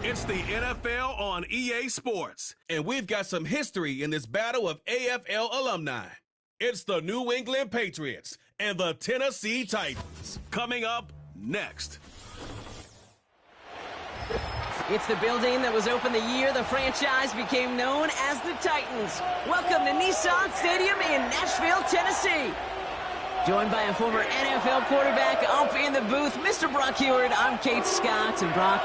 It's the NFL on EA Sports, and we've got some history in this battle of AFL alumni. It's the New England Patriots and the Tennessee Titans. Coming up next. It's the building that was opened the year the franchise became known as the Titans. Welcome to Nissan Stadium in Nashville, Tennessee. Joined by a former NFL quarterback up in the booth, Mr. Brock Heward. I'm Kate Scott, and Brock,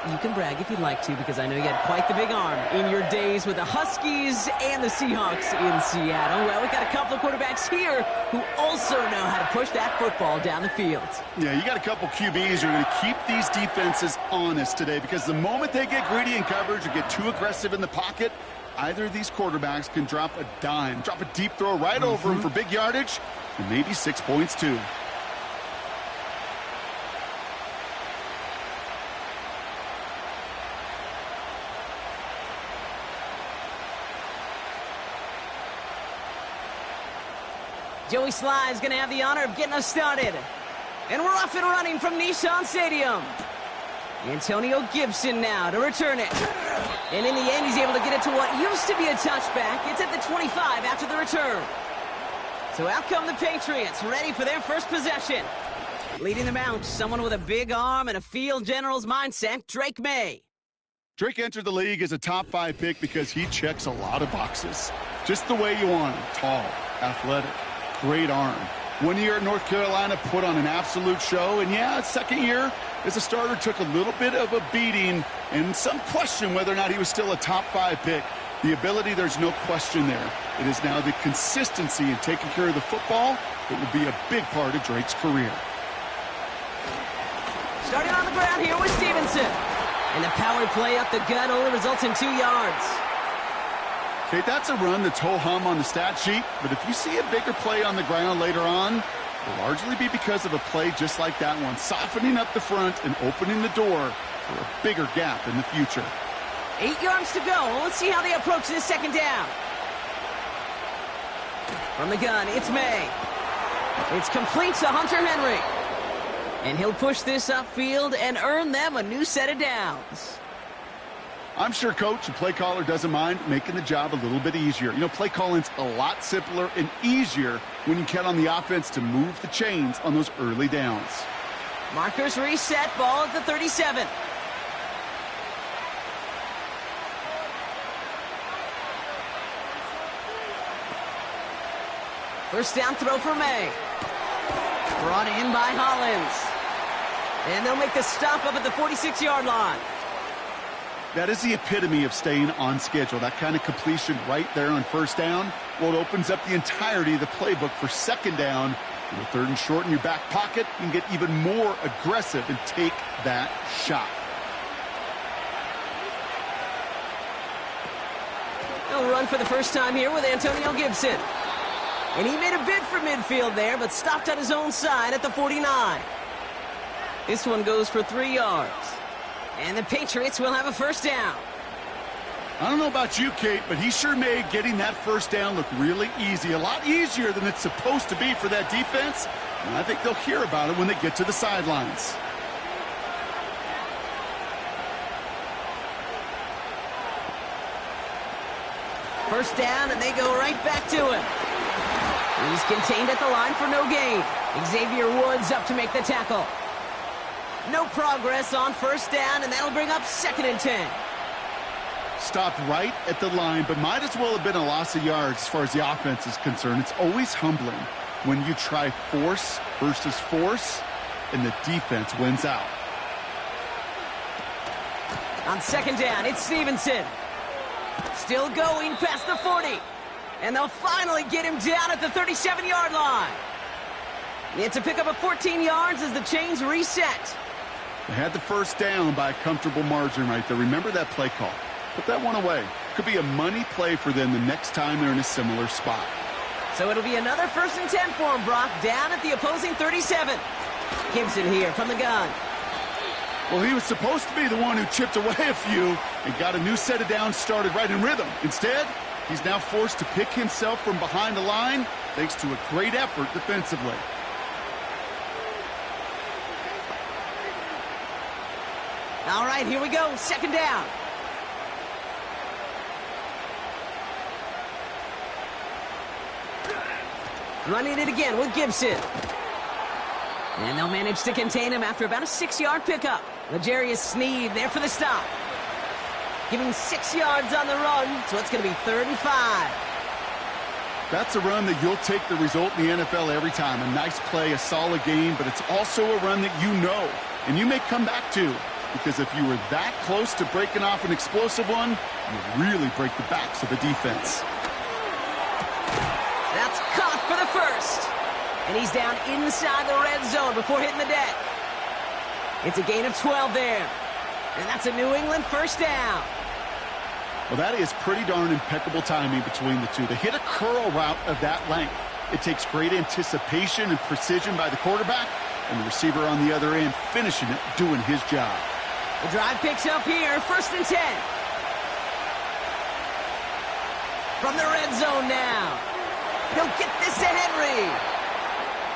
you can brag if you'd like to, because I know you had quite the big arm in your days with the Huskies and the Seahawks in Seattle. Well, we've got a couple of quarterbacks here who also know how to push that football down the field. Yeah, you got a couple QBs who are going to keep these defenses honest today, because the moment they get greedy in coverage or get too aggressive in the pocket, either of these quarterbacks can drop a dime, drop a deep throw right over them for big yardage, and maybe 6 points too. Joey Sly is going to have the honor of getting us started. And we're off and running from Nissan Stadium. Antonio Gibson now to return it. And in the end, he's able to get it to what used to be a touchback. It's at the 25 after the return. So out come the Patriots, ready for their first possession. Leading them out, someone with a big arm and a field general's mindset, Drake May. Drake entered the league as a top 5 pick because he checks a lot of boxes. Just the way you want him. Tall, athletic, great arm. 1 year at North Carolina, put on an absolute show. And yeah, second year as a starter took a little bit of a beating and some question whether or not he was still a top 5 pick. The ability, there's no question there. It is now the consistency in taking care of the football that will be a big part of Drake's career. Starting on the ground here with Stevenson. And the power play up the gut only results in 2 yards. Okay, that's a run that's ho-hum on the stat sheet, but if you see a bigger play on the ground later on, it'll largely be because of a play just like that one, softening up the front and opening the door for a bigger gap in the future. 8 yards to go. Let's see how they approach this second down. From the gun, it's May. It's complete to Hunter Henry. And he'll push this upfield and earn them a new set of downs. I'm sure coach and play caller doesn't mind making the job a little bit easier. You know, play calling's a lot simpler and easier when you count on the offense to move the chains on those early downs. Markers reset, ball at the 37. First down throw for May. Brought in by Hollins. And they'll make the stop up at the 46-yard line. That is the epitome of staying on schedule. That kind of completion right there on first down. Well, it opens up the entirety of the playbook for second down. With a third and short in your back pocket, you can get even more aggressive and take that shot. They'll run for the first time here with Antonio Gibson. And he made a bid for midfield there, but stopped on his own side at the 49. This one goes for 3 yards. And the Patriots will have a first down. I don't know about you, Kate, but he sure made getting that first down look really easy. A lot easier than it's supposed to be for that defense. And I think they'll hear about it when they get to the sidelines. First down, and they go right back to him. He's contained at the line for no gain. Xavier Woods up to make the tackle. No progress on first down, and that'll bring up 2nd and 10. Stopped right at the line, but might as well have been a loss of yards as far as the offense is concerned. It's always humbling when you try force versus force, and the defense wins out. On second down, it's Stevenson. Still going past the 40. And they'll finally get him down at the 37-yard line. It's a pickup of 14 yards as the chains reset. They had the first down by a comfortable margin right there. Remember that play call. Put that one away. Could be a money play for them the next time they're in a similar spot. So it'll be another 1st and 10 for him, Brock, down at the opposing 37. Gibson here from the gun. Well, he was supposed to be the one who chipped away a few and got a new set of downs started right in rhythm. Instead, he's now forced to pick himself from behind the line thanks to a great effort defensively. All right, here we go. Second down. Running it again with Gibson. And they'll manage to contain him after about a 6-yard pickup. L'Jarius Sneed there for the stop. Giving 6 yards on the run, so it's going to be 3rd and 5. That's a run that you'll take the result in the NFL every time. A nice play, a solid game, but it's also a run that you know, and you may come back to. Because if you were that close to breaking off an explosive one, you really break the backs of the defense. That's caught for the first. And he's down inside the red zone before hitting the deck. It's a gain of 12 there. And that's a New England first down. Well, that is pretty darn impeccable timing between the two. To hit a curl route of that length, it takes great anticipation and precision by the quarterback, and the receiver on the other end finishing it, doing his job. The drive picks up here, 1st and 10. From the red zone now. He'll get this to Henry.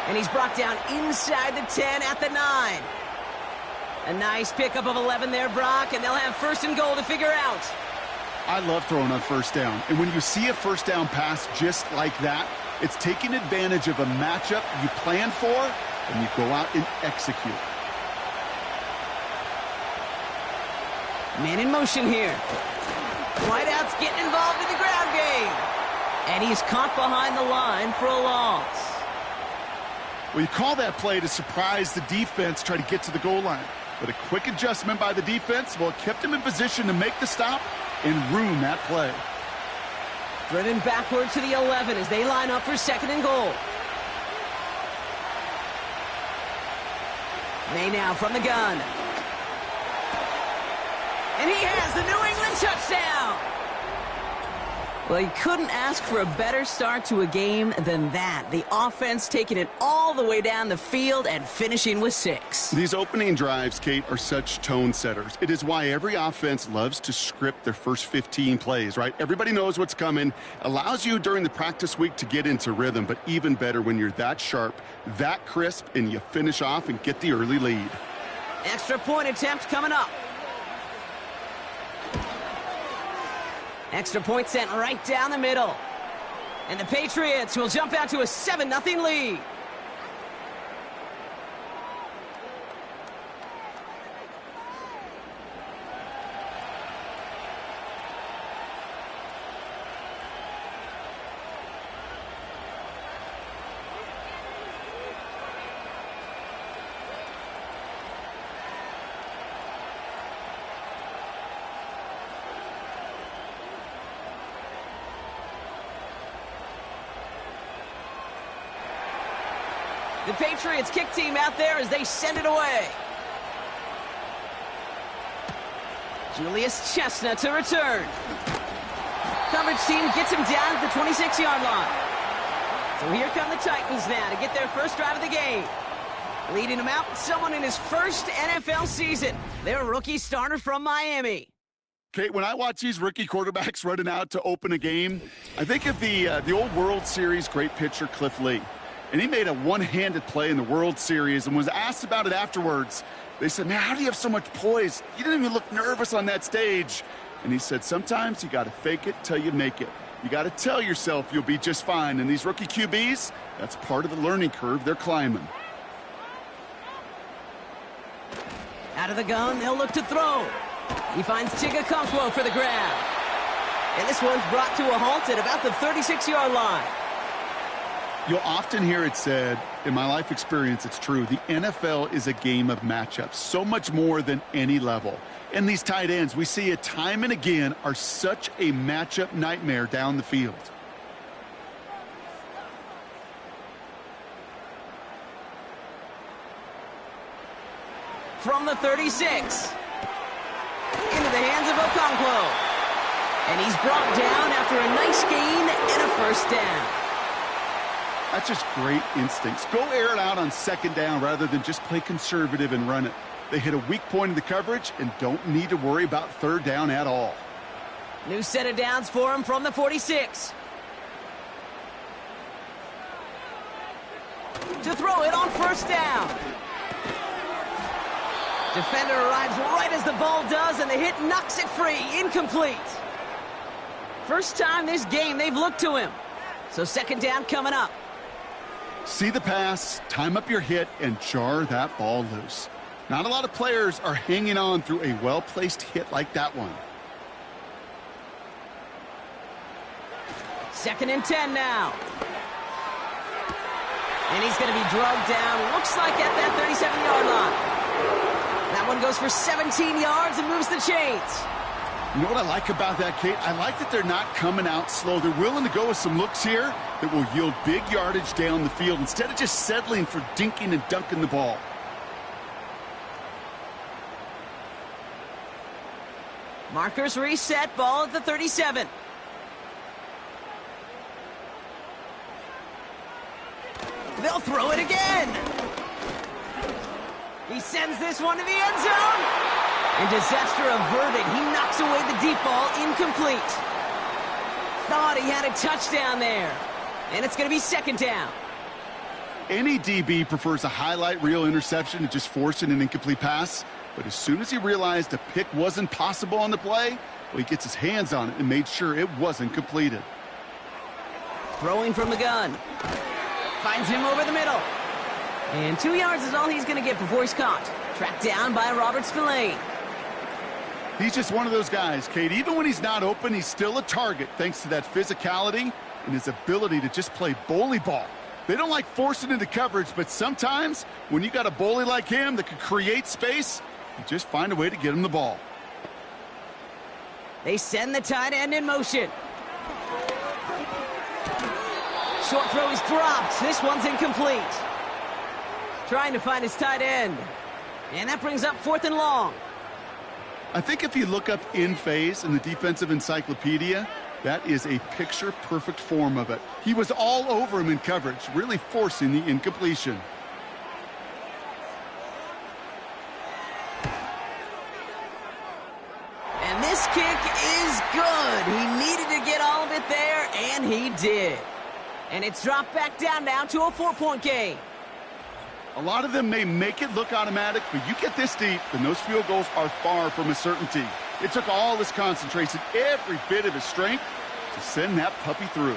And he's brought down inside the 10 at the 9. A nice pickup of 11 there, Brock, and they'll have 1st and goal to figure out. I love throwing on 1st down. And when you see a 1st down pass just like that, it's taking advantage of a matchup you plan for, and you go out and execute. Man in motion here. Whiteout's getting involved in the ground game. And he's caught behind the line for a loss. Well, you call that play to surprise the defense, try to get to the goal line. But a quick adjustment by the defense, well, it kept him in position to make the stop and ruin that play. Driven backward to the 11 as they line up for 2nd and goal. May now from the gun. And he has the New England touchdown. Well, you couldn't ask for a better start to a game than that. The offense taking it all the way down the field and finishing with 6. These opening drives, Kate, are such tone setters. It is why every offense loves to script their first 15 plays, right? Everybody knows what's coming. Allows you during the practice week to get into rhythm, but even better when you're that sharp, that crisp, and you finish off and get the early lead. Extra point attempt coming up. Extra point sent right down the middle. And the Patriots will jump out to a 7-0 lead. The Patriots kick team out there as they send it away. Julius Chestnut to return. Coverage team gets him down at the 26-yard line. So here come the Titans now to get their first drive of the game. Leading them out, someone in his first NFL season. Their rookie starter from Miami. Kate, when I watch these rookie quarterbacks running out to open a game, I think of the old World Series great pitcher Cliff Lee. And he made a one-handed play in the World Series and was asked about it afterwards. They said, man, how do you have so much poise? You didn't even look nervous on that stage. And he said, sometimes you got to fake it till you make it. You got to tell yourself you'll be just fine. And these rookie QBs, that's part of the learning curve they're climbing. Out of the gun, they'll look to throw. He finds Chigakonkwo for the grab. And this one's brought to a halt at about the 36-yard line. You'll often hear it said, in my life experience, it's true, the NFL is a game of matchups, so much more than any level. And these tight ends, we see it time and again, are such a matchup nightmare down the field. From the 36. Into the hands of Okonkwo. And he's brought down after a nice gain and a first down. That's just great instincts. Go air it out on 2nd down rather than just play conservative and run it. They hit a weak point in the coverage and don't need to worry about 3rd down at all. New set of downs for him from the 46. To throw it on 1st down. Defender arrives right as the ball does, and the hit knocks it free. Incomplete. First time this game they've looked to him. So second down coming up. See the pass, time up your hit, and jar that ball loose. Not a lot of players are hanging on through a well-placed hit like that one. 2nd and 10 now. And he's going to be drugged down, looks like at that 37-yard line. That one goes for 17 yards and moves the chains. You know what I like about that, Kate? I like that they're not coming out slow. They're willing to go with some looks here that will yield big yardage down the field instead of just settling for dinking and dunking the ball. Markers reset, ball at the 37. They'll throw it again. He sends this one to the end zone. And disaster averted. He knocks away the deep ball, incomplete. Thought he had a touchdown there. And it's going to be 2nd down. Any DB prefers a highlight reel interception to just forcing an incomplete pass. But as soon as he realized a pick wasn't possible on the play, well, he gets his hands on it and made sure it wasn't completed. Throwing from the gun. Finds him over the middle. And 2 yards is all he's going to get before he's caught. Tracked down by Robert Spillane. He's just one of those guys, Kate. Even when he's not open, he's still a target thanks to that physicality and his ability to just play bully ball. They don't like forcing into coverage, but sometimes when you got a bully like him that can create space, you just find a way to get him the ball. They send the tight end in motion. Short throw is dropped. This one's incomplete. Trying to find his tight end. And that brings up 4th and long. I think if you look up in phase in the defensive encyclopedia, that is a picture-perfect form of it. He was all over him in coverage, really forcing the incompletion. And this kick is good. He needed to get all of it there, and he did. And it's dropped back down now to a 4-point game. A lot of them may make it look automatic, but you get this deep, and those field goals are far from a certainty. It took all his concentration, every bit of his strength, to send that puppy through.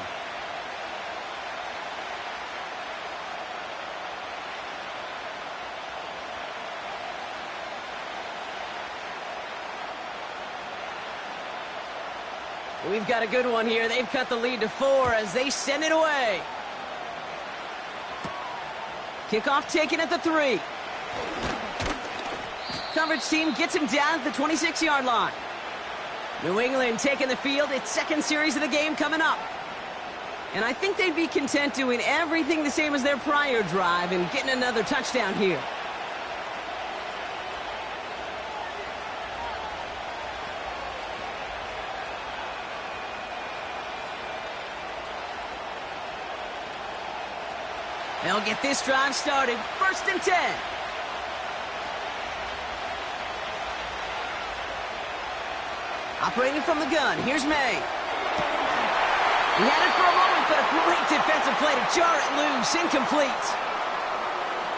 We've got a good one here. They've cut the lead to 4 as they send it away. Kickoff taken at the 3. Coverage team gets him down at the 26-yard line. New England taking the field. Its 2nd series of the game coming up. And I think they'd be content doing everything the same as their prior drive and getting another touchdown here. They'll get this drive started. 1st and 10. Operating from the gun, here's May. He had it for a moment, but a great defensive play to jar it loose. Incomplete.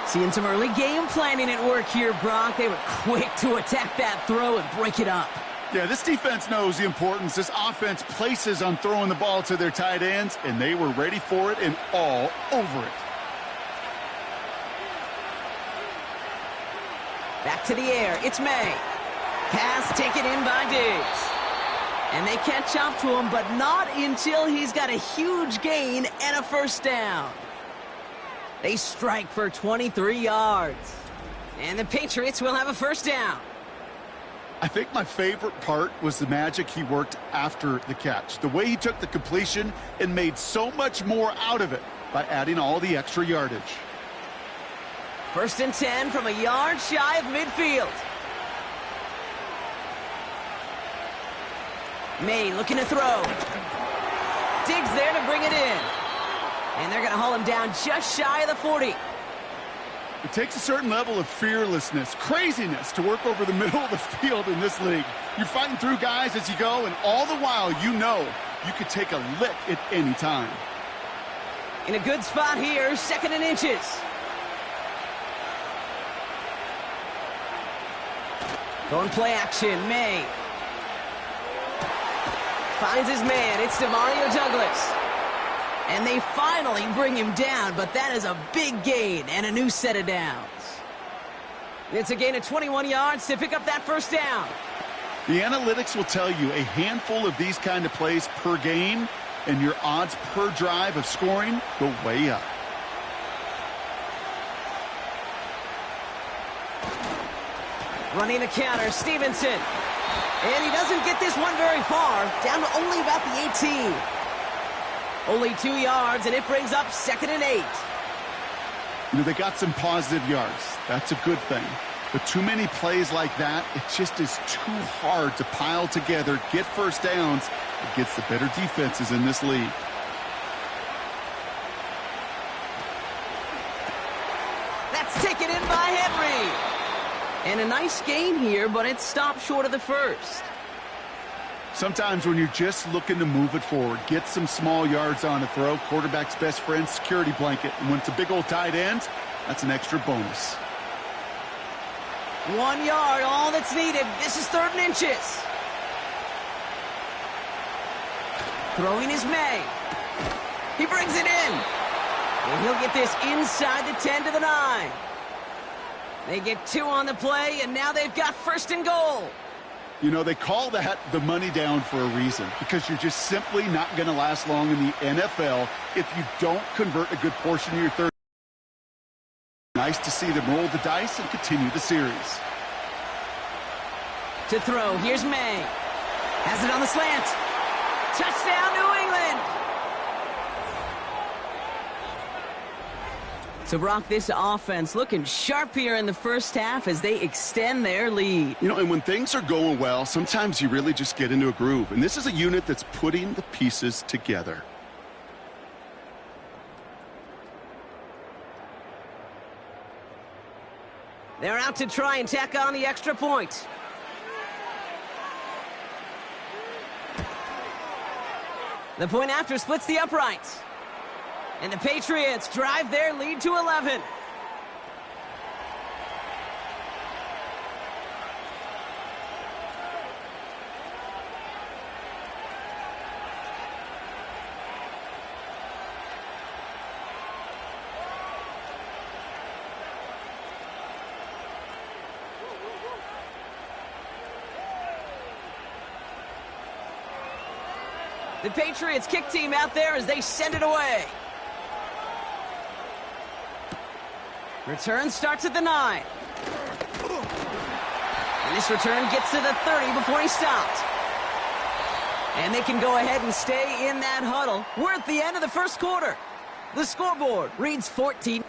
Seeing some early game planning at work here, Brock. They were quick to attack that throw and break it up. Yeah, this defense knows the importance this offense places on throwing the ball to their tight ends, and they were ready for it and all over it. Back to the air, it's May. Pass taken in by Diggs. And they catch up to him, but not until he's got a huge gain and a 1st down. They strike for 23 yards. And the Patriots will have a 1st down. I think my favorite part was the magic he worked after the catch. The way he took the completion and made so much more out of it by adding all the extra yardage. 1st and 10 from a yard shy of midfield. May looking to throw. Diggs there to bring it in. And they're going to haul him down just shy of the 40. It takes a certain level of fearlessness, craziness to work over the middle of the field in this league. You're fighting through guys as you go, and all the while you know you could take a lick at any time. In a good spot here, 2nd and inches. Going play action, May. Finds his man, it's DeMario Douglas. And they finally bring him down, but that is a big gain and a new set of downs. It's a gain of 21 yards to pick up that first down. The analytics will tell you a handful of these kind of plays per game, and your odds per drive of scoring go way up. Running the counter, Stevenson. And he doesn't get this one very far, down to only about the 18. Only 2 yards, and it brings up 2nd and 8. You know, they got some positive yards. That's a good thing. But too many plays like that, it just is too hard to pile together, get first downs against the better defenses in this league. That's taken in by Henry. And a nice gain here, but it stopped short of the first. Sometimes when you're just looking to move it forward, get some small yards on a throw, quarterback's best friend, security blanket. And when it's a big old tight end, that's an extra bonus. 1 yard, all that's needed. This is 3rd and inches. Throwing is May. He brings it in. And he'll get this inside the 10 to the 9. They get 2 on the play, and now they've got 1st and goal. You know, they call that the money down for a reason, because you're just simply not going to last long in the NFL if you don't convert a good portion of your third. Nice to see them roll the dice and continue the series. To throw, here's May. Has it on the slant. Touchdown, New England! So, Brock, this offense looking sharp here in the first half as they extend their lead. You know, and when things are going well, sometimes you really just get into a groove. And this is a unit that's putting the pieces together. They're out to try and tack on the extra point. The point after splits the uprights. And the Patriots drive their lead to 11. The Patriots kick team out there as they send it away. Return starts at the 9. And this return gets to the 30 before he stopped. And they can go ahead and stay in that huddle. We're at the end of the first quarter. The scoreboard reads 14.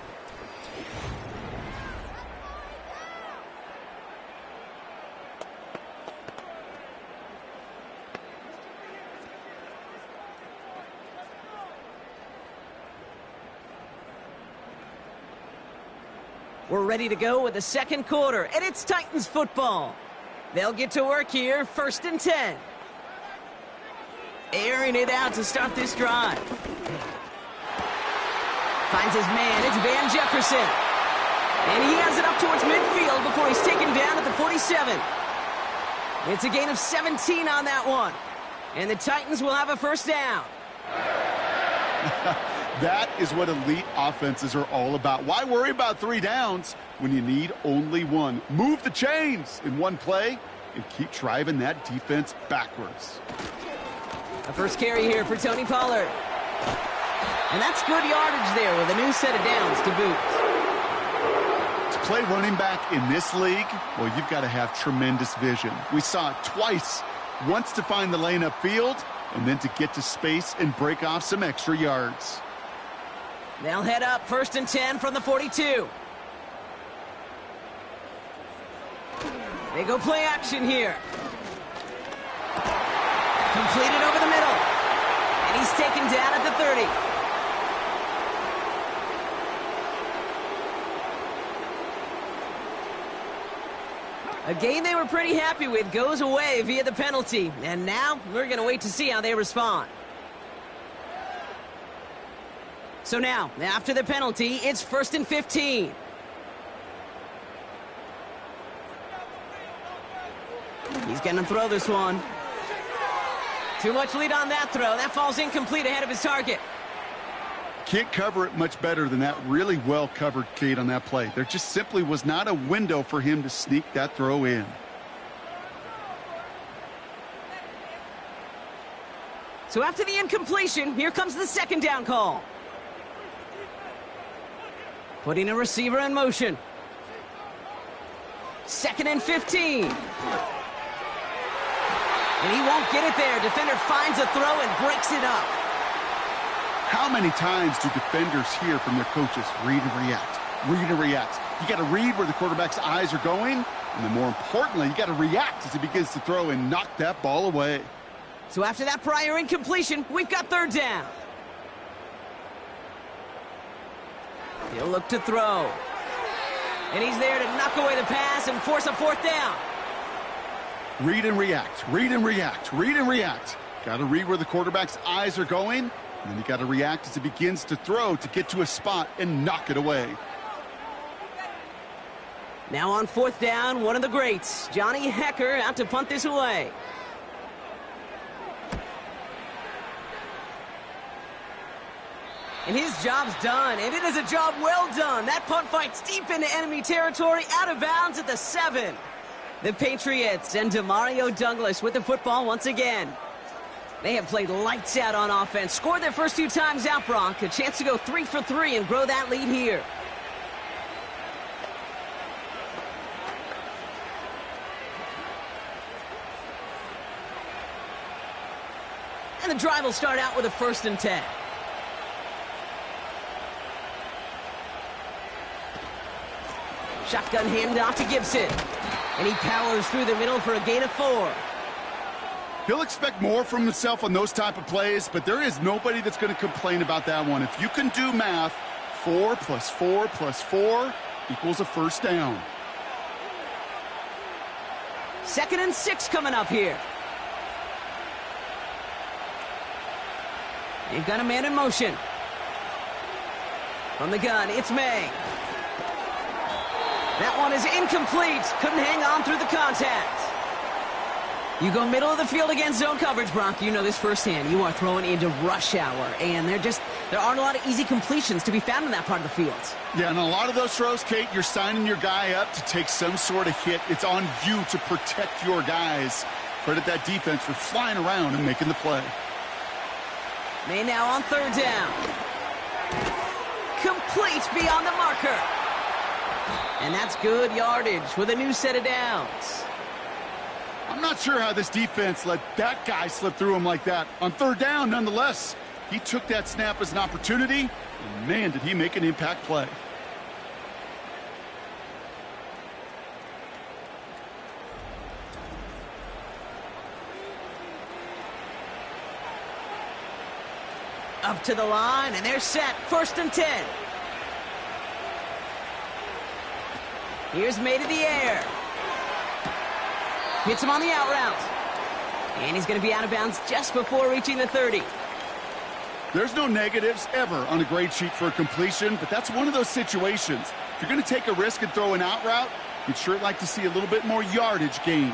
We're ready to go with the second quarter, and it's Titans football. They'll get to work here, 1st and 10. Airing it out to start this drive. Finds his man, it's Van Jefferson. And he has it up towards midfield before he's taken down at the 47. It's a gain of 17 on that one. And the Titans will have a first down. That is what elite offenses are all about. Why worry about 3 downs when you need only 1? Move the chains in one play and keep driving that defense backwards. A first carry here for Tony Pollard. And that's good yardage there with a new set of downs to boot. To play running back in this league, well, you've got to have tremendous vision. We saw it twice. Once to find the lane upfield, and then to get to space and break off some extra yards. They'll head up 1st and 10 from the 42. They go play action here. Completed over the middle. And he's taken down at the 30. A game they were pretty happy with goes away via the penalty. And now we're going to wait to see how they respond. So now, after the penalty, it's 1st and 15. He's going to throw this one. Too much lead on that throw. That falls incomplete ahead of his target. Can't cover it much better than that really well-covered Kate on that play. There just simply was not a window for him to sneak that throw in. So after the incompletion, here comes the second down call. Putting a receiver in motion. 2nd and 15. And he won't get it there. Defender finds a throw and breaks it up. How many times do defenders hear from their coaches, read and react, read and react? You got to read where the quarterback's eyes are going, and then more importantly, you got to react as he begins to throw and knock that ball away. So after that prior incompletion, we've got 3rd down. He'll look to throw. And he's there to knock away the pass and force a 4th down. Read and react, read and react, read and react. Got to read where the quarterback's eyes are going, and then you got to react as he begins to throw to get to a spot and knock it away. Now on 4th down, one of the greats, Johnny Hecker, out to punt this away. And his job's done, and it is a job well done. That punt fights deep into enemy territory, out of bounds at the 7. The Patriots and Demario Douglas with the football once again. They have played lights out on offense, scored their first 2 times out, Brock. A chance to go 3 for 3 and grow that lead here. And the drive will start out with a 1st and 10. Shotgun handoff to Gibson. And he powers through the middle for a gain of 4. He'll expect more from himself on those type of plays, but there is nobody that's going to complain about that one. If you can do math, 4 plus 4 plus 4 equals a 1st down. 2nd and 6 coming up here. They've got a man in motion. From the gun, it's May. That one is incomplete. Couldn't hang on through the contact. You go middle of the field against zone coverage, Brock. You know this firsthand. You are throwing into rush hour, and there aren't a lot of easy completions to be found in that part of the field. Yeah, and a lot of those throws, Kate, you're signing your guy up to take some sort of hit. It's on you to protect your guys. Credit that defense for flying around and making the play. May now on 3rd down. Complete beyond the marker. And that's good yardage with a new set of downs. I'm not sure how this defense let that guy slip through him like that. On 3rd down, nonetheless, he took that snap as an opportunity, and man, did he make an impact play. Up to the line, and they're set. 1st and 10. Here's May to the air. Hits him on the out route. And he's going to be out of bounds just before reaching the 30. There's no negatives ever on a grade sheet for a completion, but that's one of those situations. If you're going to take a risk and throw an out route, you'd sure like to see a little bit more yardage gained.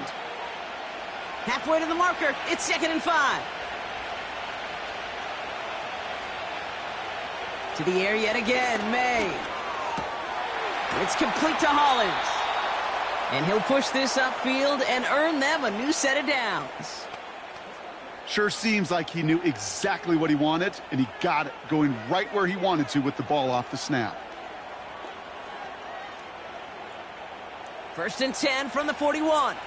Halfway to the marker. It's 2nd and 5. To the air yet again, May. It's complete to Hollins. And he'll push this upfield and earn them a new set of downs. Sure seems like he knew exactly what he wanted, and he got it, going right where he wanted to with the ball off the snap. 1st and 10 from the 41.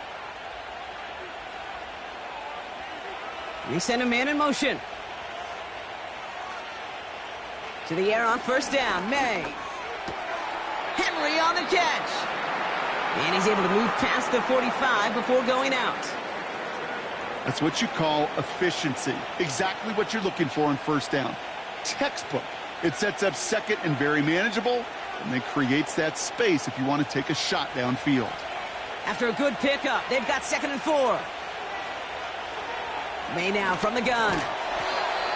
And they send a man in motion. To the air on 1st down, May. Henry on the catch. And he's able to move past the 45 before going out. That's what you call efficiency. Exactly what you're looking for on 1st down. Textbook. It sets up 2nd and very manageable, and then creates that space if you want to take a shot downfield. After a good pickup, they've got 2nd and 4. May now from the gun.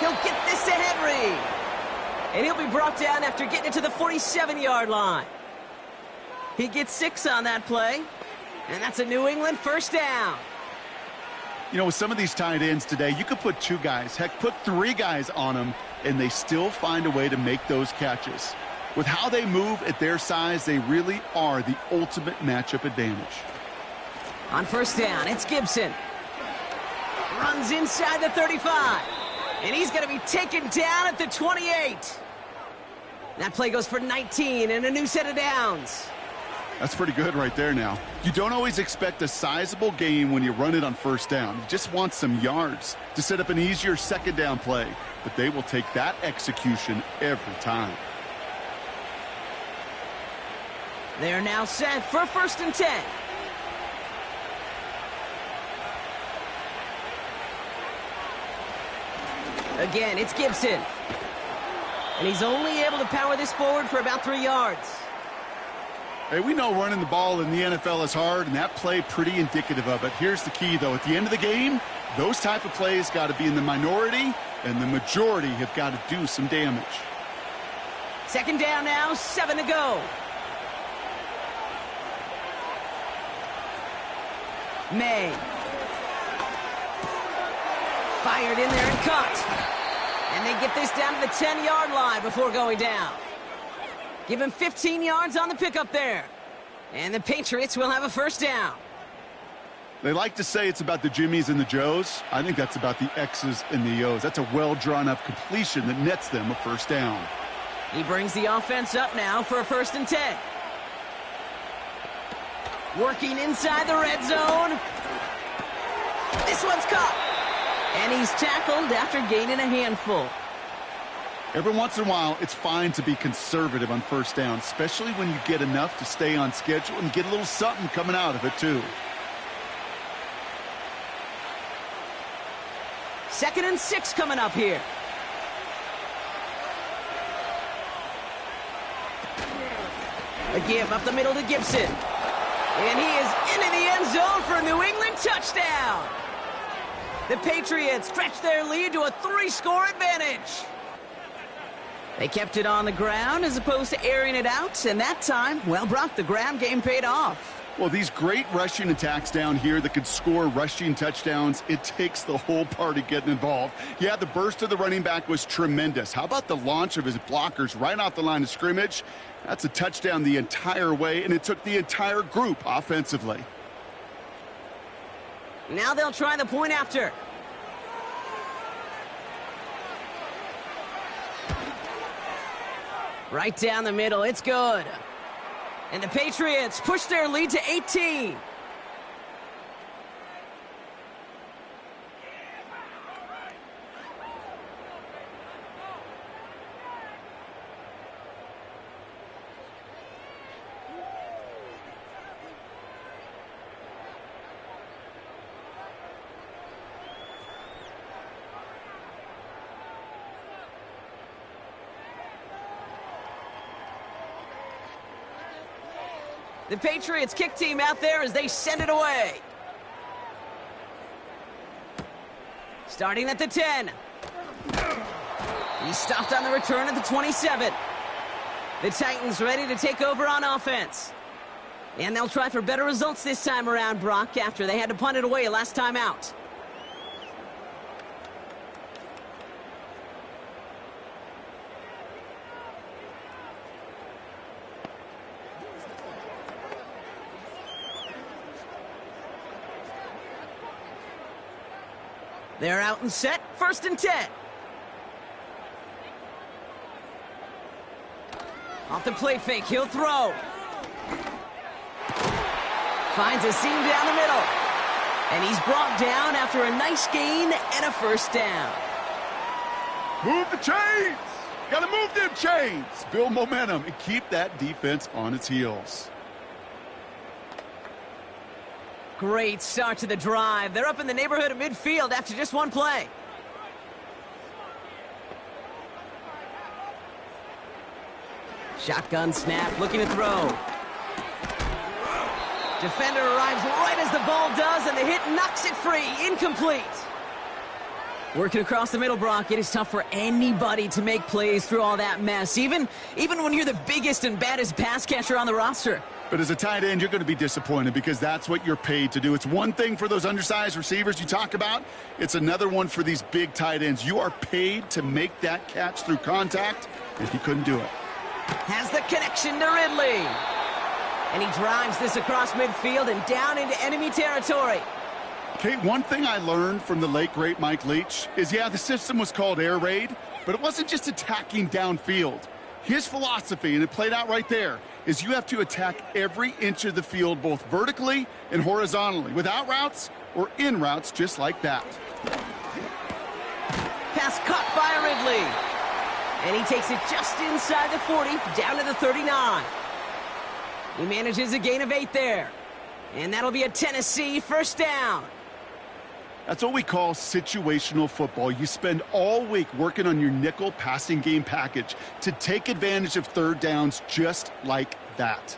He'll get this to Henry. And he'll be brought down after getting it to the 47-yard line. He gets 6 on that play. And that's a New England 1st down. You know, with some of these tight ends today, you could put 2 guys, heck, put 3 guys on them, and they still find a way to make those catches. With how they move at their size, they really are the ultimate matchup advantage. On first down, it's Gibson. Runs inside the 35. And he's going to be taken down at the 28. That play goes for 19 and a new set of downs. That's pretty good right there now. You don't always expect a sizable gain when you run it on first down. You just want some yards to set up an easier second down play. But they will take that execution every time. They're now set for 1st and 10. Again, it's Gibson. And he's only able to power this forward for about 3 yards. Hey, we know running the ball in the NFL is hard, and that play pretty indicative of it. Here's the key, though. At the end of the game, those type of plays got to be in the minority, and the majority have got to do some damage. 2nd down now, 7 to go. May. Fired in there and caught. And they get this down to the 10-yard line before going down. Give him 15 yards on the pickup there. And the Patriots will have a 1st down. They like to say it's about the Jimmies and the Joes. I think that's about the X's and the O's. That's a well-drawn-up completion that nets them a 1st down. He brings the offense up now for a 1st and 10. Working inside the red zone. This one's caught. And he's tackled after gaining a handful. Every once in a while, it's fine to be conservative on 1st down, especially when you get enough to stay on schedule and get a little something coming out of it, too. 2nd and 6 coming up here. A give up the middle to Gibson. And he is into the end zone for a New England touchdown. The Patriots stretch their lead to a 3-score advantage. They kept it on the ground as opposed to airing it out, and that time, well, Brock, the ground game paid off. Well, these great rushing attacks down here that could score rushing touchdowns, it takes the whole party getting involved. Yeah, the burst of the running back was tremendous. How about the launch of his blockers right off the line of scrimmage? That's a touchdown the entire way, and it took the entire group offensively. Now they'll try the point after. Right down the middle, it's good. And the Patriots push their lead to 18. The Patriots kick team out there as they send it away. Starting at the 10. He stopped on the return at the 27. The Titans ready to take over on offense. And they'll try for better results this time around, Brock, after they had to punt it away last time out. They're out and set, 1st and 10. Off the play fake, he'll throw. Finds a seam down the middle. And he's brought down after a nice gain and a 1st down. Move the chains! Gotta move them chains! Build momentum and keep that defense on its heels. Great start to the drive. They're up in the neighborhood of midfield after just one play. Shotgun snap, looking to throw. Defender arrives right as the ball does, and the hit knocks it free. Incomplete. Working across the middle, Brock, it is tough for anybody to make plays through all that mess, even when you're the biggest and baddest pass catcher on the roster. But as a tight end, you're going to be disappointed because that's what you're paid to do. It's one thing for those undersized receivers you talk about. It's another one for these big tight ends. You are paid to make that catch through contact, and he couldn't do it. Has the connection to Ridley. And he drives this across midfield and down into enemy territory. Okay, one thing I learned from the late, great Mike Leach is, yeah, the system was called air raid, but it wasn't just attacking downfield. His philosophy, and it played out right there, is you have to attack every inch of the field, both vertically and horizontally, without routes or in routes just like that. Pass caught by Ridley. And he takes it just inside the 40, down to the 39. He manages a gain of 8 there. And that'll be a Tennessee first down. That's what we call situational football. You spend all week working on your nickel passing game package to take advantage of third downs just like that.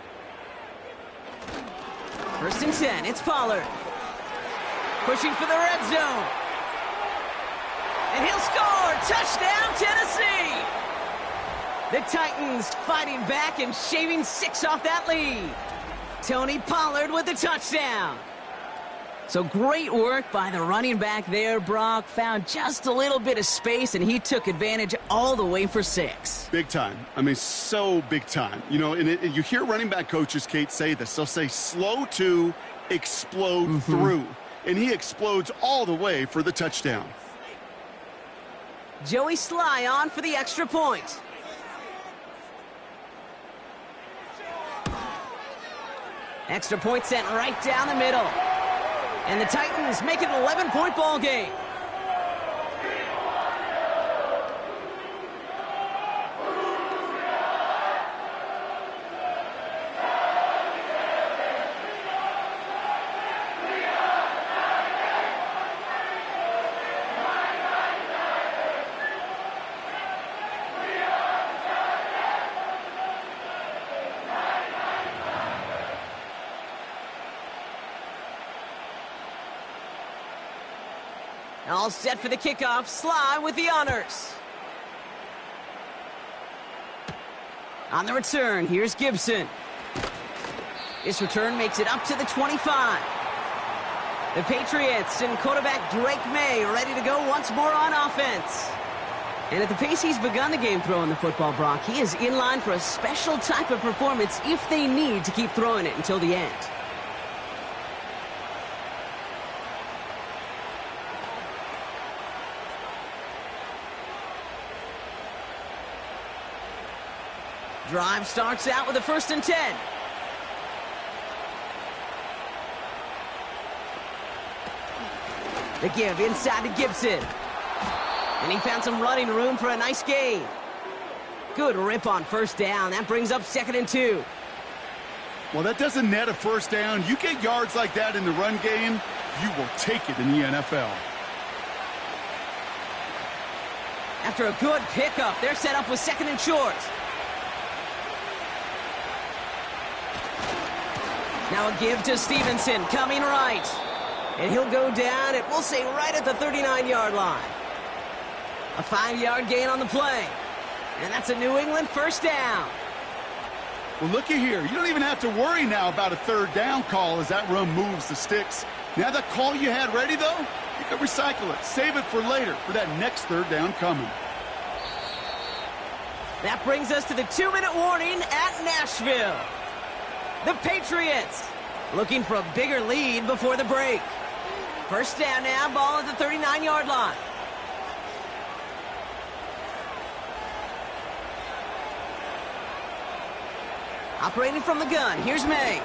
First and 10, it's Pollard. Pushing for the red zone. And he'll score! Touchdown, Tennessee! The Titans fighting back and shaving 6 off that lead. Tony Pollard with the touchdown. So great work by the running back there, Brock. Found just a little bit of space, and he took advantage all the way for 6. Big time. I mean, so big time. You know, and you hear running back coaches, Kate, say this. They'll say slow to explode through. And he explodes all the way for the touchdown. Joey Sly on for the extra point. Extra point sent right down the middle. And the Titans make it an 11-point ball game. All set for the kickoff. Sly with the honors. On the return, here's Gibson. This return makes it up to the 25. The Patriots and quarterback Drake May ready to go once more on offense. And at the pace he's begun the game throwing the football, Brock, he is in line for a special type of performance if they need to keep throwing it until the end. Drive starts out with a 1st and 10. The give inside to Gibson. And he found some running room for a nice gain. Good rip on first down. That brings up 2nd and 2. Well, that doesn't net a first down. You get yards like that in the run game, you will take it in the NFL. After a good pickup, they're set up with 2nd and short. Now a give to Stevenson, coming right. And he'll go down, and we'll say right at the 39-yard line. A 5-yard gain on the play. And that's a New England first down. Well, looky here. You don't even have to worry now about a third down call as that run moves the sticks. Now that call you had ready, though, you can recycle it. Save it for later for that next third down coming. That brings us to the 2-minute warning at Nashville. The Patriots looking for a bigger lead before the break. First down now, ball at the 39-yard line. Operating from the gun, here's May.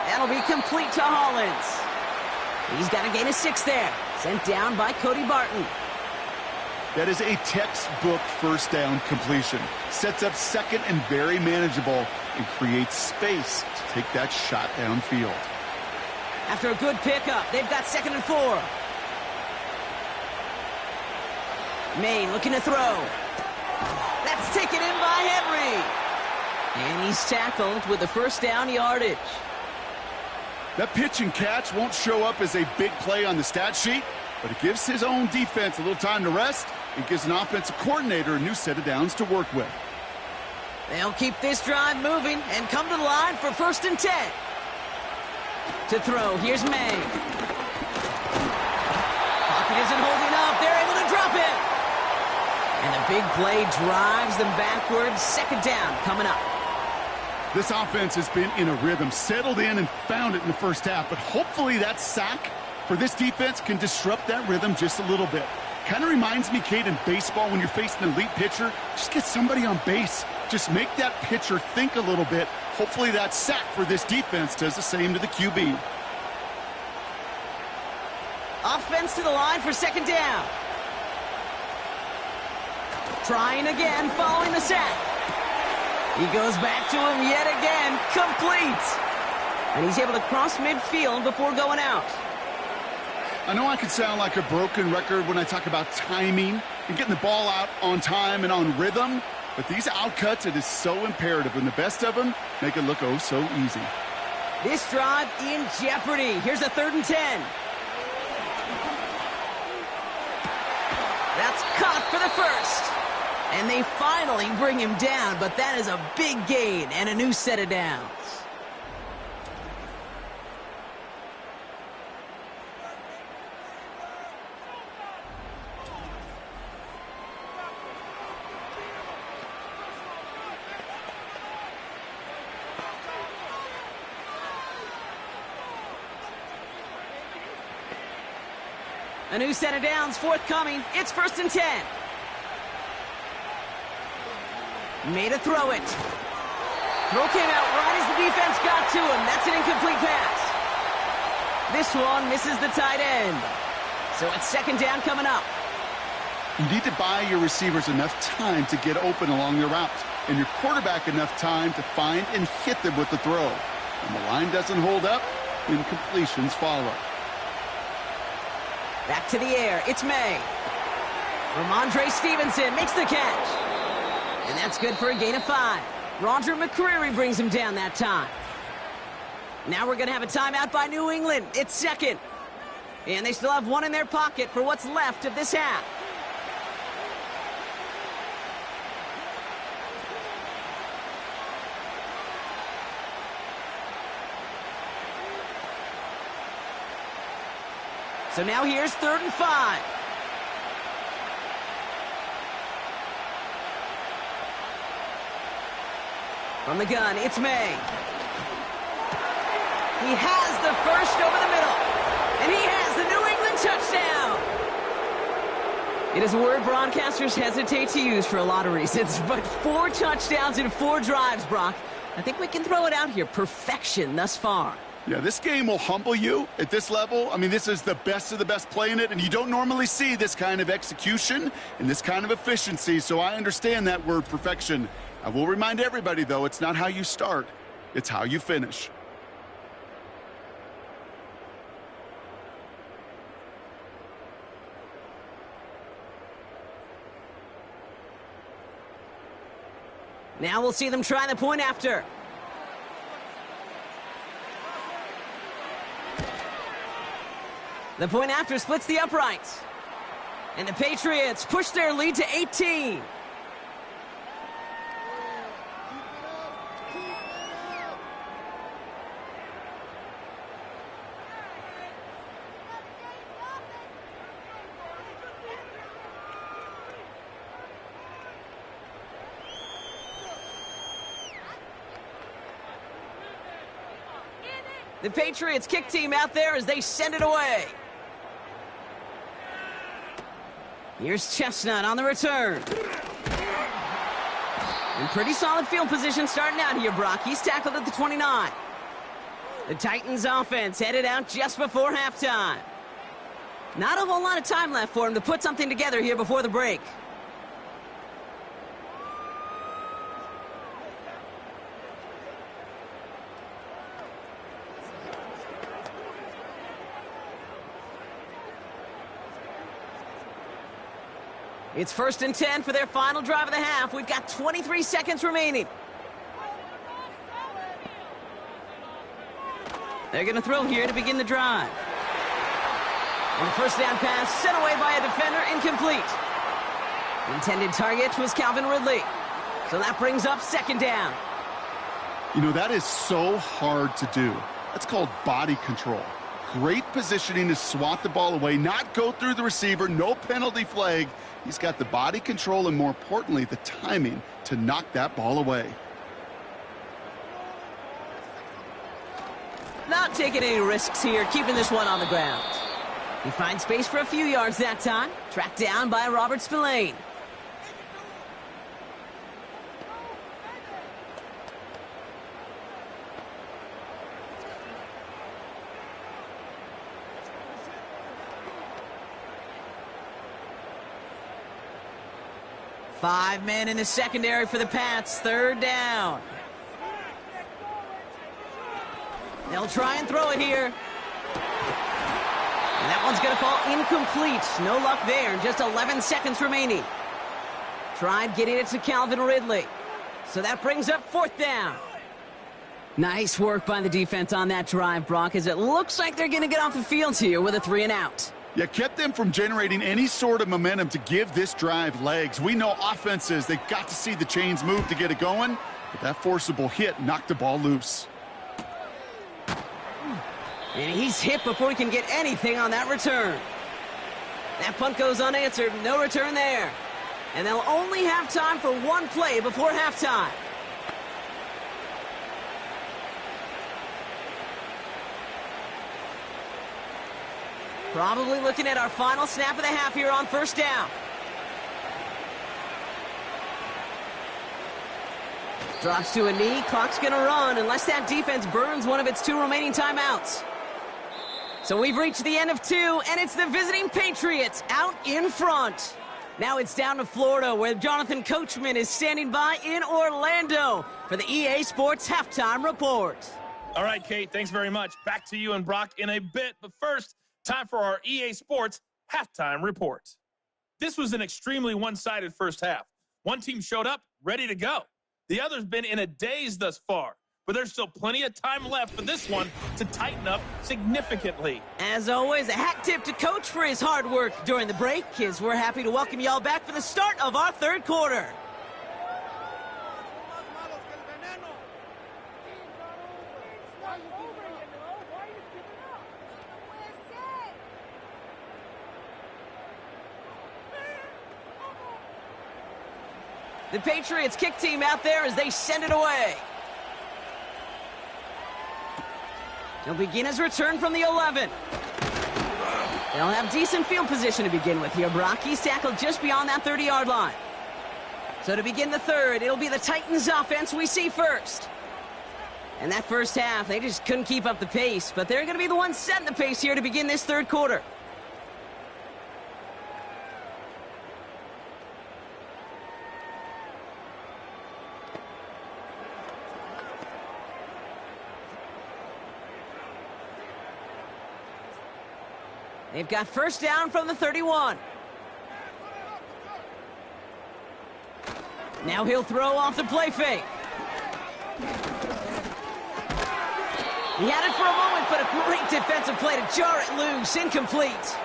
That'll be complete to Hollins. He's got a gain of 6 there. Sent down by Cody Barton. That is a textbook first down completion. Sets up second and very manageable and creates space to take that shot downfield. After a good pickup, they've got 2nd and 4. May looking to throw. That's taken in by Henry. And he's tackled with the first down yardage. That pitch and catch won't show up as a big play on the stat sheet, but it gives his own defense a little time to rest. It gives an offensive coordinator a new set of downs to work with. They'll keep this drive moving and come to the line for 1st and 10. To throw, here's May. Pocket isn't holding up. They're able to drop it. And the big play drives them backwards. 2nd down coming up. This offense has been in a rhythm, settled in and found it in the first half, but hopefully that sack for this defense can disrupt that rhythm just a little bit. Kind of reminds me, Kate, in baseball when you're facing an elite pitcher, just get somebody on base. Just make that pitcher think a little bit. Hopefully that sack for this defense does the same to the QB. Offense to the line for 2nd down. Trying again following the sack. He goes back to him yet again. Complete. And he's able to cross midfield before going out. I know I can sound like a broken record when I talk about timing and getting the ball out on time and on rhythm, but these outcuts, it is so imperative, and the best of them make it look oh so easy. This drive in jeopardy. Here's a 3rd and 10. That's caught for the 1st. And they finally bring him down, but that is a big gain and a new set of downs. A new set of downs forthcoming. It's 1st and 10. Made a throw it. Throw came out right as the defense got to him. That's an incomplete pass. This one misses the tight end. So it's 2nd down coming up. You need to buy your receivers enough time to get open along their routes, and your quarterback enough time to find and hit them with the throw. When the line doesn't hold up, incompletions follow. Back to the air. It's May. Ramondre Stevenson makes the catch. And that's good for a gain of 5. Roger McCreary brings him down that time. Now we're going to have a timeout by New England. It's 2nd. And they still have one in their pocket for what's left of this half. So now here's 3rd and 5. From the gun, it's May. He has the 1st over the middle. And he has the New England touchdown. It is a word broadcasters hesitate to use for a lot of reasons, but 4 touchdowns in 4 drives, Brock. I think we can throw it out here. Perfection thus far. Yeah, this game will humble you at this level. I mean, this is the best of the best playing it, and you don't normally see this kind of execution and this kind of efficiency, so I understand that word perfection. I will remind everybody, though, it's not how you start, it's how you finish. Now we'll see them try the point after. The point after splits the uprights. And the Patriots push their lead to 18. The Patriots kick team out there as they send it away. Here's Chestnut on the return. In pretty solid field position starting out here, Brock. He's tackled at the 29. The Titans offense headed out just before halftime. Not a whole lot of time left for him to put something together here before the break. It's 1st and 10 for their final drive of the half. We've got 23 seconds remaining. They're going to throw here to begin the drive. And the first down pass sent away by a defender, incomplete. The intended target was Calvin Ridley. So that brings up second down. You know, that is so hard to do. That's called body control. Great positioning to swat the ball away, not go through the receiver, no penalty flag. He's got the body control and, more importantly, the timing to knock that ball away. Not taking any risks here, keeping this one on the ground. He finds space for a few yards that time. Tracked down by Robert Spillane. Five men in the secondary for the Pats. Third down. They'll try and throw it here. And that one's going to fall incomplete. No luck there. Just 11 seconds remaining. Tried getting it to Calvin Ridley. So that brings up fourth down. Nice work by the defense on that drive, Brock, as it looks like they're going to get off the field here with a 3-and-out. Yeah, kept them from generating any sort of momentum to give this drive legs. We know offenses, they've got to see the chains move to get it going, but that forcible hit knocked the ball loose. And he's hit before he can get anything on that return. That punt goes unanswered. No return there. And they'll only have time for one play before halftime. Probably looking at our final snap of the half here on first down. Drops to a knee. Clock's going to run unless that defense burns one of its 2 remaining timeouts. So we've reached the end of 2, and it's the visiting Patriots out in front. Now it's down to Florida, where Jonathan Coachman is standing by in Orlando for the EA Sports Halftime Report. All right, Kate, thanks very much. Back to you and Brock in a bit. But first, time for our EA Sports Halftime Report. This was an extremely one-sided first half. One team showed up, ready to go. The other's been in a daze thus far. But there's still plenty of time left for this one to tighten up significantly. As always, a hat tip to Coach for his hard work during the break, as we're happy to welcome y'all back for the start of our third quarter. The Patriots kick team out there as they send it away. He'll begin his return from the 11. They'll have decent field position to begin with here, Brock. He's tackled just beyond that 30-yard line. So to begin the third, it'll be the Titans offense we see first. And that first half, they just couldn't keep up the pace, but they're going to be the ones setting the pace here to begin this third quarter. They've got first down from the 31. Now he'll throw off the play fake. He had it for a moment, but a great defensive play to jar it loose. Incomplete.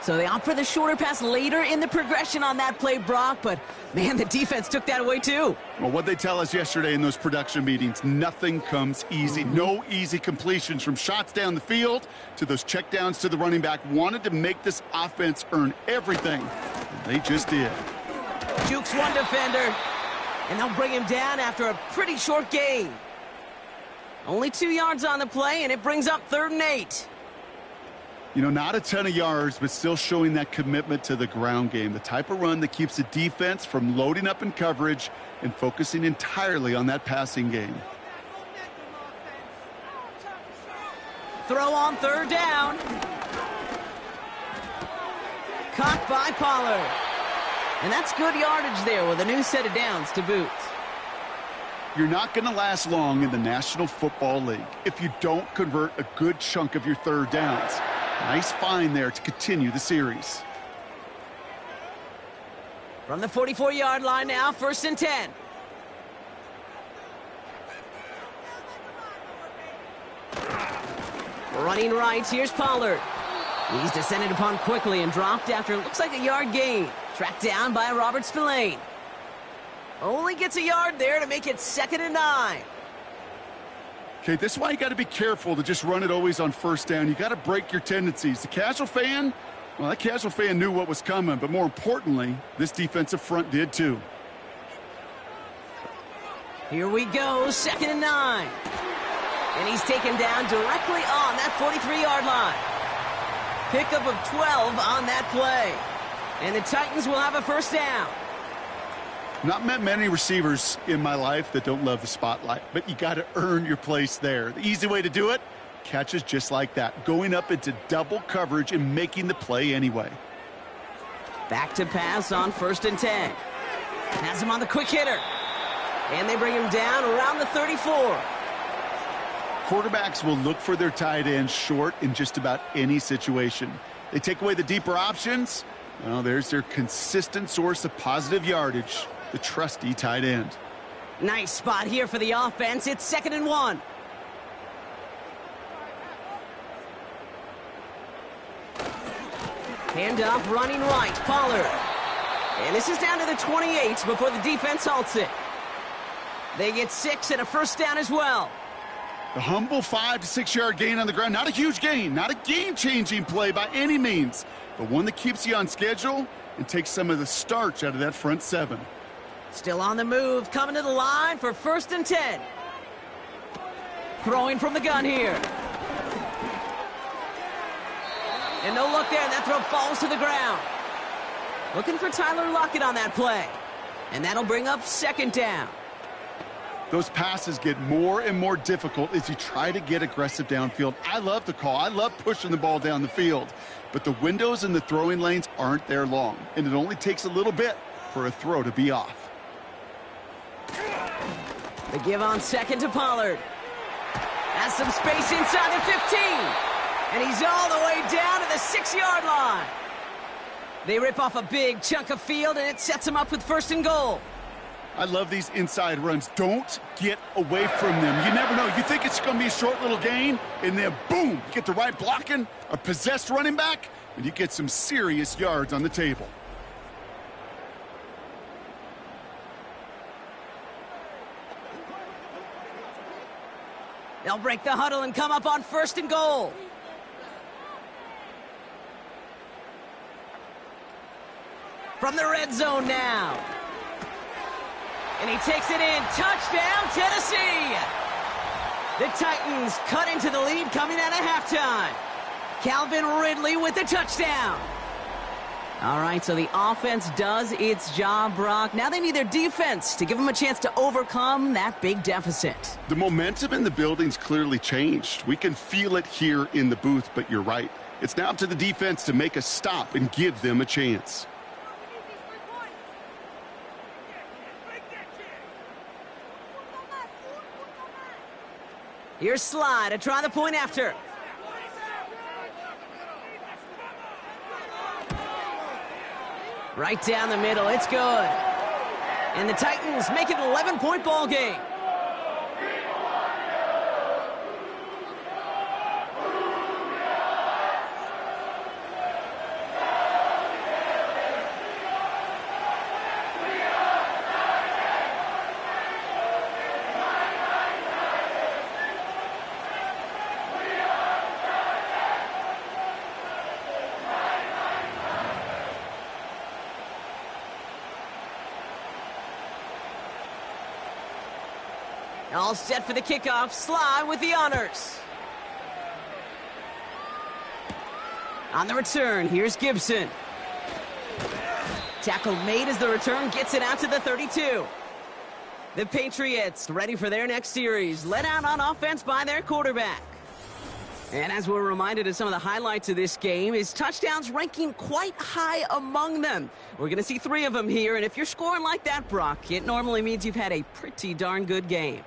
So they opt for the shorter pass later in the progression on that play, Brock, but man, the defense took that away too. Well, what they tell us yesterday in those production meetings, nothing comes easy. No easy completions, from shots down the field to those checkdowns to the running back. Wanted to make this offense earn everything, and they just did. Jukes one defender, and they'll bring him down after a pretty short gain. Only 2 yards on the play, and it brings up 3rd and 8. You know, not a ton of yards, but still showing that commitment to the ground game. The type of run that keeps the defense from loading up in coverage and focusing entirely on that passing game. Throw on 3rd down. Caught by Pollard. And that's good yardage there with a new set of downs to boot. You're not going to last long in the National Football League if you don't convert a good chunk of your 3rd downs. Nice find there to continue the series. From the 44-yard line now, 1st and 10. Running right, here's Pollard. He's descended upon quickly and dropped after it looks like a yard gain. Tracked down by Robert Spillane. Only gets a yard there to make it 2nd and 9. Okay, this is why you got to be careful to just run it always on first down. You got to break your tendencies. The casual fan, well, that casual fan knew what was coming, but more importantly, this defensive front did too. Here we go, 2nd and 9. And he's taken down directly on that 43-yard line. Pickup of 12 on that play. And the Titans will have a first down. Not met many receivers in my life that don't love the spotlight, but you got to earn your place there. The easy way to do it, catches just like that, going up into double coverage and making the play anyway. Back to pass on 1st and 10. Has him on the quick hitter. And they bring him down around the 34. Quarterbacks will look for their tight end short in just about any situation. They take away the deeper options. Well, there's their consistent source of positive yardage, the trusty tight end. Nice spot here for the offense. It's 2nd and 1. Handoff running right, Pollard. And this is down to the 28 before the defense halts it. They get 6 and a first down as well. The humble 5 to 6 yard gain on the ground. Not a huge gain, not a game-changing play by any means, but one that keeps you on schedule and takes some of the starch out of that front 7. Still on the move, coming to the line for 1st and 10. Throwing from the gun here. And no look there, that throw falls to the ground. Looking for Tyler Lockett on that play. And that'll bring up 2nd down. Those passes get more and more difficult as you try to get aggressive downfield. I love the call. I love pushing the ball down the field. But the windows in the throwing lanes aren't there long, and it only takes a little bit for a throw to be off. The give on 2nd to Pollard. Has some space inside the 15. And he's all the way down to the 6-yard line. They rip off a big chunk of field, and it sets him up with 1st and goal. I love these inside runs. Don't get away from them. You never know. You think it's going to be a short little gain, and then boom, you get the right blocking, a possessed running back, and you get some serious yards on the table. They'll break the huddle and come up on 1st and goal. From the red zone now. And he takes it in. Touchdown, Tennessee! The Titans cut into the lead coming out of halftime. Calvin Ridley with the touchdown. All right, so the offense does its job, Brock. Now they need their defense to give them a chance to overcome that big deficit. The momentum in the building's clearly changed. We can feel it here in the booth, but you're right. It's now up to the defense to make a stop and give them a chance. Here's Sly to try the point after. Right down the middle, it's good. And the Titans make it an 11-point ball game. All set for the kickoff. Sly with the honors. On the return, here's Gibson. Tackle made as the return gets it out to the 32. The Patriots ready for their next series, led out on offense by their quarterback. And as we're reminded of some of the highlights of this game, his touchdowns ranking quite high among them. We're going to see 3 of them here, and if you're scoring like that, Brock, it normally means you've had a pretty darn good game.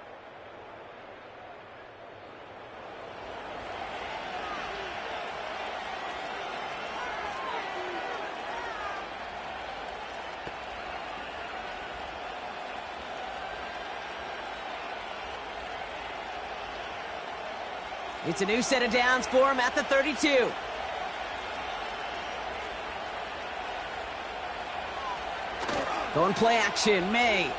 It's a new set of downs for him at the 32. Going play action, May.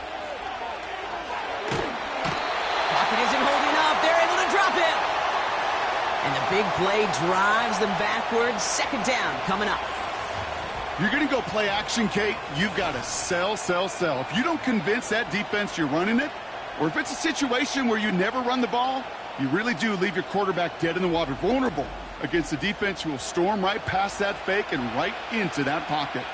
Pocket isn't holding up. They're able to drop it. And the big play drives them backwards. Second down coming up. You're going to go play action, Kate. You've got to sell, sell, sell. If you don't convince that defense you're running it, or if it's a situation where you never run the ball, you really do leave your quarterback dead in the water, vulnerable against a defense who will storm right past that fake and right into that pocket.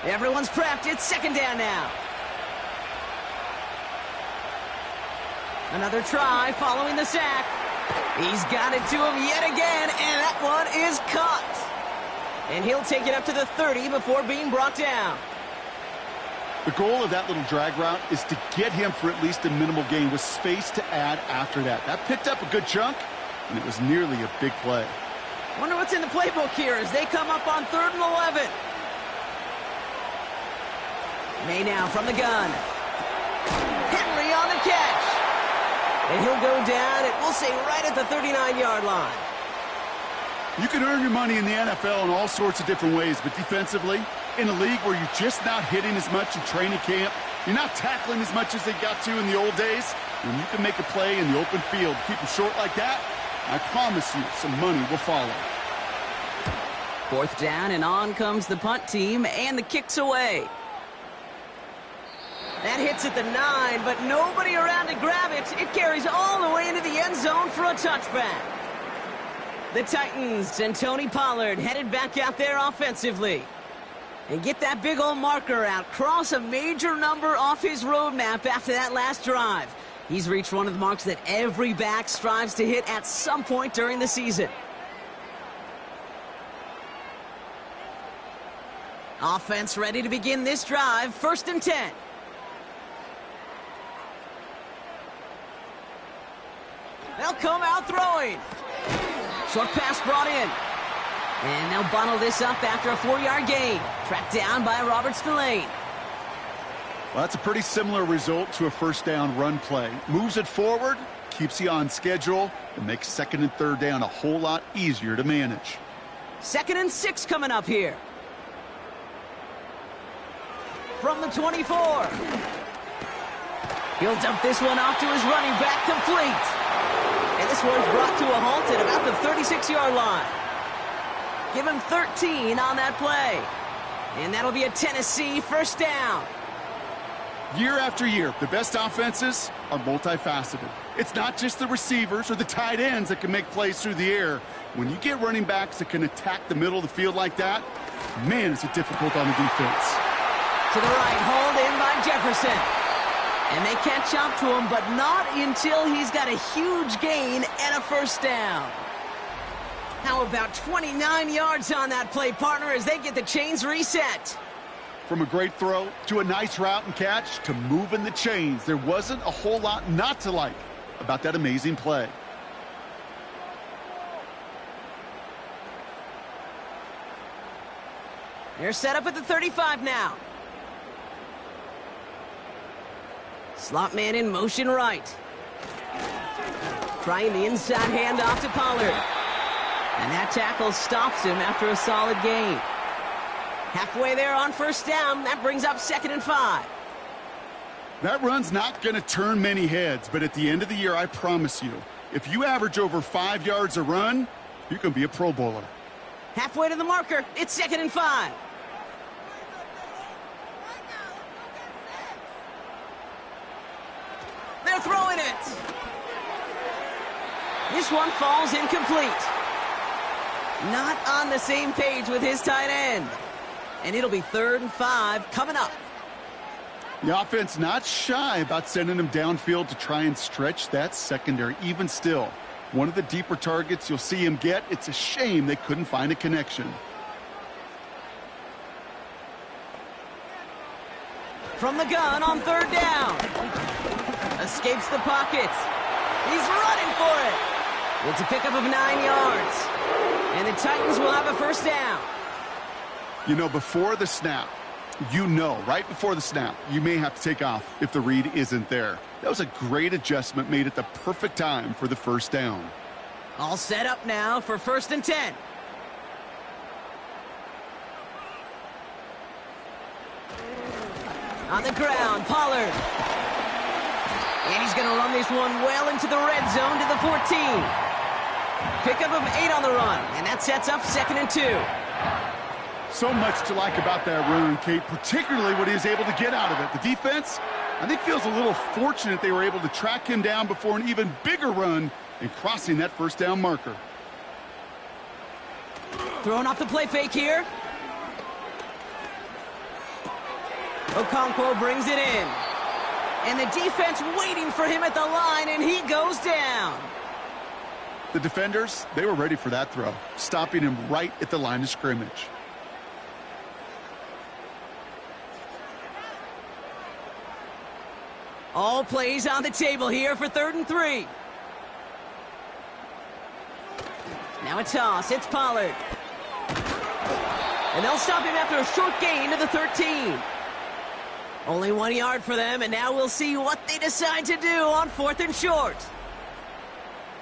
Everyone's prepped. It's second down now. Another try following the sack. He's got it to him yet again, and that one is caught. And he'll take it up to the 30 before being brought down. The goal of that little drag route is to get him for at least a minimal gain with space to add after that. That picked up a good chunk, and it was nearly a big play. Wonder what's in the playbook here as they come up on 3rd and 11. May now from the gun. Henry on the catch. And he'll go down, and we'll say right at the 39-yard line. You can earn your money in the NFL in all sorts of different ways, but defensively, in a league where you're just not hitting as much in training camp, you're not tackling as much as they got to in the old days, when you can make a play in the open field, keep them short like that, I promise you some money will follow. 4th down, and on comes the punt team, and the kick's away. That hits at the 9, but nobody around to grab it. It carries all the way into the end zone for a touchback. The Titans and Tony Pollard headed back out there offensively. And get that big old marker out. Cross a major number off his roadmap after that last drive. He's reached one of the marks that every back strives to hit at some point during the season. Offense ready to begin this drive. 1st and 10. They'll come out throwing. Short pass brought in. And they'll bundle this up after a 4-yard gain. Tracked down by Robert Spillane. Well, that's a pretty similar result to a 1st down run play. Moves it forward, keeps you on schedule, and makes 2nd and 3rd down a whole lot easier to manage. 2nd and 6 coming up here. From the 24. He'll dump this one off to his running back, complete. And this one's brought to a halt at about the 36-yard line. Give him 13 on that play. And that'll be a Tennessee 1st down. Year after year, the best offenses are multifaceted. It's not just the receivers or the tight ends that can make plays through the air. When you get running backs that can attack the middle of the field like that, man, is it difficult on the defense. To the right, hauled in by Jefferson. And they catch up to him, but not until he's got a huge gain and a 1st down. How about 29 yards on that play, partner, as they get the chains reset? From a great throw to a nice route and catch to moving the chains, there wasn't a whole lot not to like about that amazing play. They're set up at the 35 now. Slot man in motion right. Trying the inside handoff to Pollard. And that tackle stops him after a solid gain. Halfway there on 1st down. That brings up 2nd and 5. That run's not going to turn many heads, but at the end of the year, I promise you, if you average over 5 yards a run, you can be a Pro Bowler. Halfway to the marker. It's 2nd and 5. They're throwing it. This one falls incomplete. Not on the same page with his tight end. And it'll be 3rd and 5 coming up. The offense not shy about sending him downfield to try and stretch that secondary. Even still, one of the deeper targets you'll see him get. It's a shame they couldn't find a connection. From the gun on 3rd down. Escapes the pocket. He's running for it. It's a pickup of 9 yards. And the Titans will have a 1st down. You know, before the snap, You know, right before the snap, you may have to take off if the read isn't there. That was a great adjustment made at the perfect time for the first down. All set up now for 1st and 10. On the ground, Pollard. And he's going to run this one well into the red zone to the 14. Pickup of 8 on the run, and that sets up 2nd and 2. So much to like about that run, Kate, particularly what he was able to get out of it. The defense, I think, feels a little fortunate they were able to track him down before an even bigger run and crossing that first down marker. Throwing off the play fake here. Okonkwo brings it in. And the defense waiting for him at the line, and he goes down. The defenders, they were ready for that throw, stopping him right at the line of scrimmage. All plays on the table here for 3rd and 3. Now a toss. It's Pollard. And they'll stop him after a short gain to the 13. Only 1 yard for them, and now we'll see what they decide to do on 4th and short.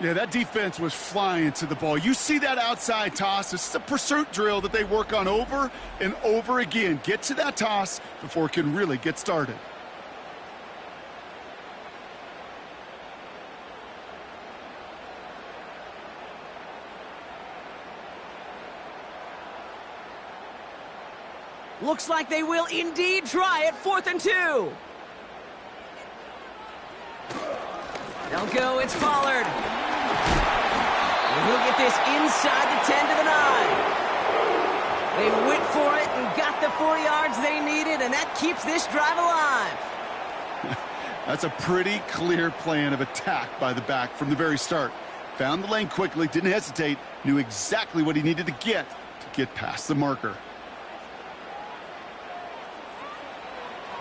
Yeah, that defense was flying to the ball. You see that outside toss. This is a pursuit drill that they work on over and over again. Get to that toss before it can really get started. Looks like they will indeed try it. 4th and 2. They'll go. It's Pollard. And he'll get this inside the 10 to the 9. They went for it and got the 4 yards they needed, and that keeps this drive alive. That's a pretty clear plan of attack by the back from the very start. Found the lane quickly, didn't hesitate, knew exactly what he needed to get past the marker.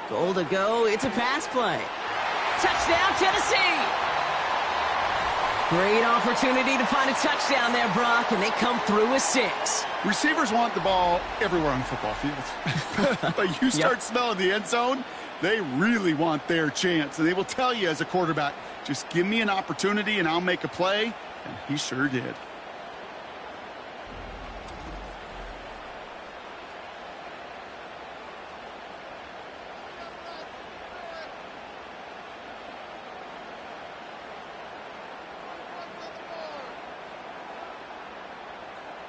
Goal to go. It's a pass play. Touchdown, Tennessee. Great opportunity to find a touchdown there, Brock, and they come through with 6. Receivers want the ball everywhere on the football field. But you start smelling the end zone, they really want their chance. And they will tell you as a quarterback, just give me an opportunity and I'll make a play. And he sure did.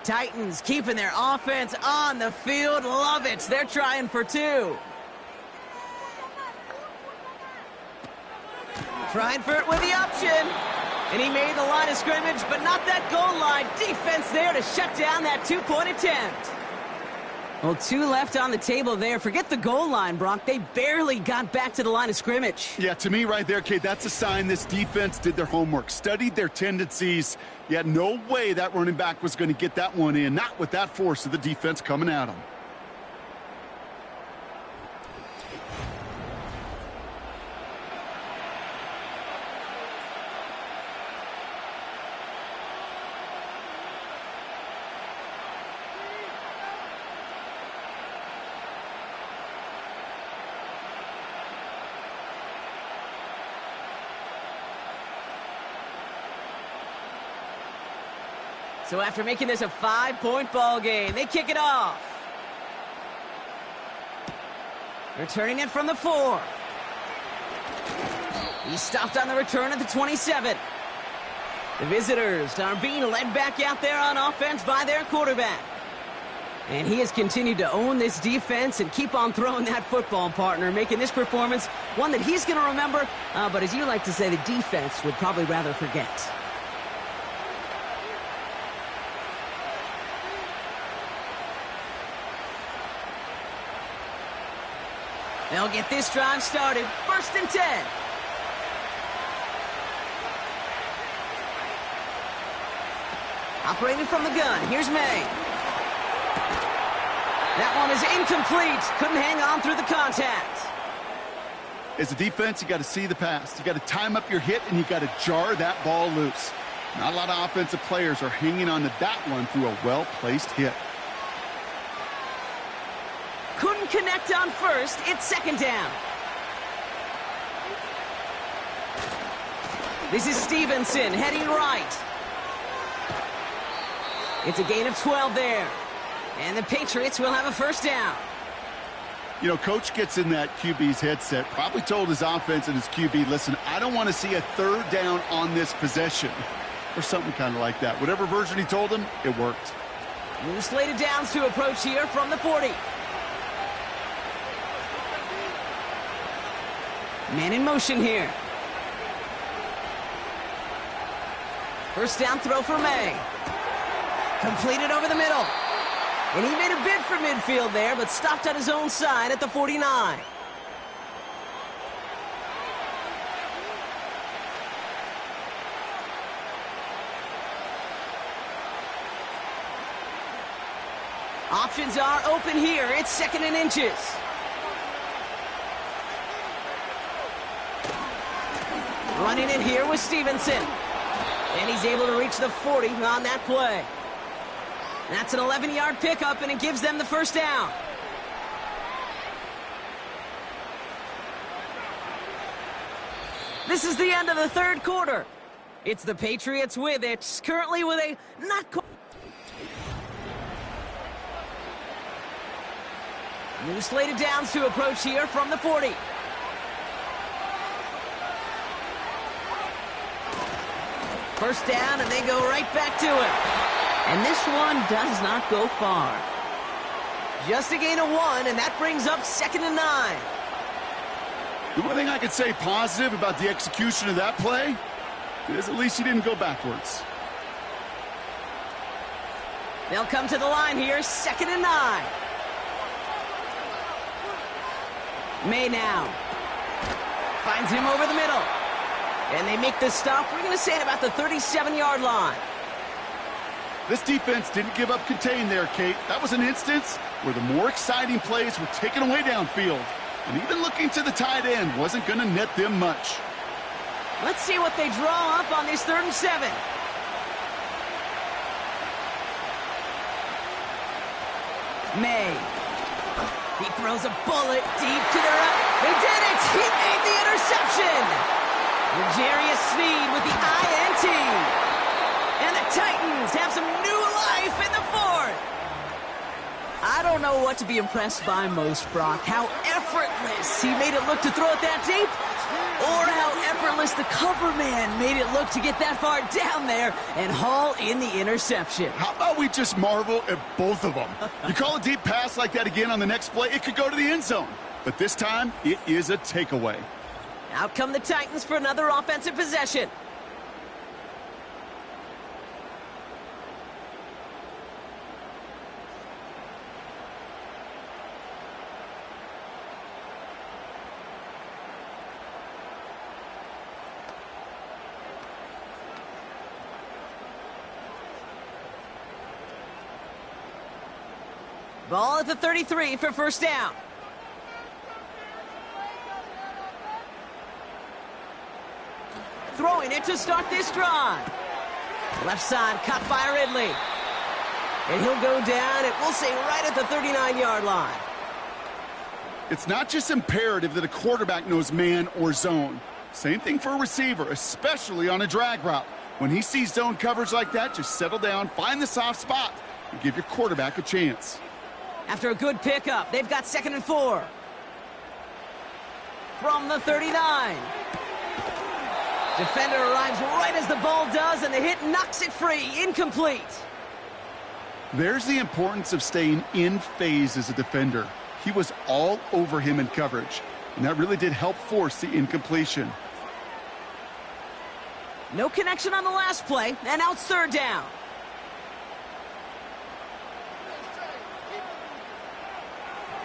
Titans keeping their offense on the field. Love it. They're trying for 2. Trying for it with the option. And he made the line of scrimmage, but not that goal line. Defense there to shut down that 2-point attempt. Well, 2 left on the table there. Forget the goal line, Brock. They barely got back to the line of scrimmage. Yeah, to me right there, Kate, that's a sign this defense did their homework, studied their tendencies. Yeah, no way that running back was going to get that one in, not with that force of the defense coming at him. So after making this a 5-point ball game, they kick it off. Returning it from the 4. He's stopped on the return at the 27. The visitors are being led back out there on offense by their quarterback. And he has continued to own this defense and keep on throwing that football, partner, making this performance one that he's going to remember, but as you like to say, the defense would probably rather forget. They'll get this drive started. 1st and 10. Operating from the gun. Here's May. That one is incomplete. Couldn't hang on through the contact. As a defense, you got to see the pass. You got to time up your hit, and you got to jar that ball loose. Not a lot of offensive players are hanging on to that one through a well-placed hit. Couldn't connect on first. It's second down. This is Stevenson heading right. It's a gain of 12 there. And the Patriots will have a first down. You know, Coach gets in that QB's headset, probably told his offense and his QB, listen, I don't want to see a third down on this possession. Or something kind of like that. Whatever version he told him, it worked. New slated downs to approach here from the 40. Man in motion here. First down throw for May. Completed over the middle. And he made a bid for midfield there, but stopped on his own side at the 49. Options are open here. It's second and inches. Running it here with Stevenson. And he's able to reach the 40 on that play. That's an 11-yard pickup, and it gives them the first down. This is the end of the third quarter. It's the Patriots with it, currently with a not quite. New slated downs to approach here from the 40. First down, and they go right back to it. And this one does not go far. Just a gain of 1, and that brings up second and 9. The one thing I could say positive about the execution of that play is at least he didn't go backwards. They'll come to the line here, second and 9. May now. Finds him over the middle. And they make the stop, we're going to say at about the 37-yard line. This defense didn't give up contain there, Kate. That was an instance where the more exciting plays were taken away downfield. And even looking to the tight end wasn't going to net them much. Let's see what they draw up on this 3rd and 7. May. He throws a bullet deep to the right. They did it! He made the interception! L'Jarius Sneed with the INT. And the Titans have some new life in the 4th. I don't know what to be impressed by most, Brock. How effortless he made it look to throw it that deep, or how effortless the cover man made it look to get that far down there and haul in the interception. How about we just marvel at both of them? You call a deep pass like that again on the next play, it could go to the end zone. But this time, it is a takeaway. Out come the Titans for another offensive possession. Ball at the 33 for first down. Throwing it to start this drive. Left side cut by Ridley. And he'll go down, and we'll say right at the 39-yard line. It's not just imperative that a quarterback knows man or zone. Same thing for a receiver, especially on a drag route. When he sees zone coverage like that, just settle down, find the soft spot, and give your quarterback a chance. After a good pickup, they've got 2nd and 4. From the 39. Defender arrives right as the ball does, and the hit knocks it free. Incomplete. There's the importance of staying in phase as a defender. He was all over him in coverage, and that really did help force the incompletion. No connection on the last play, and out 3rd down.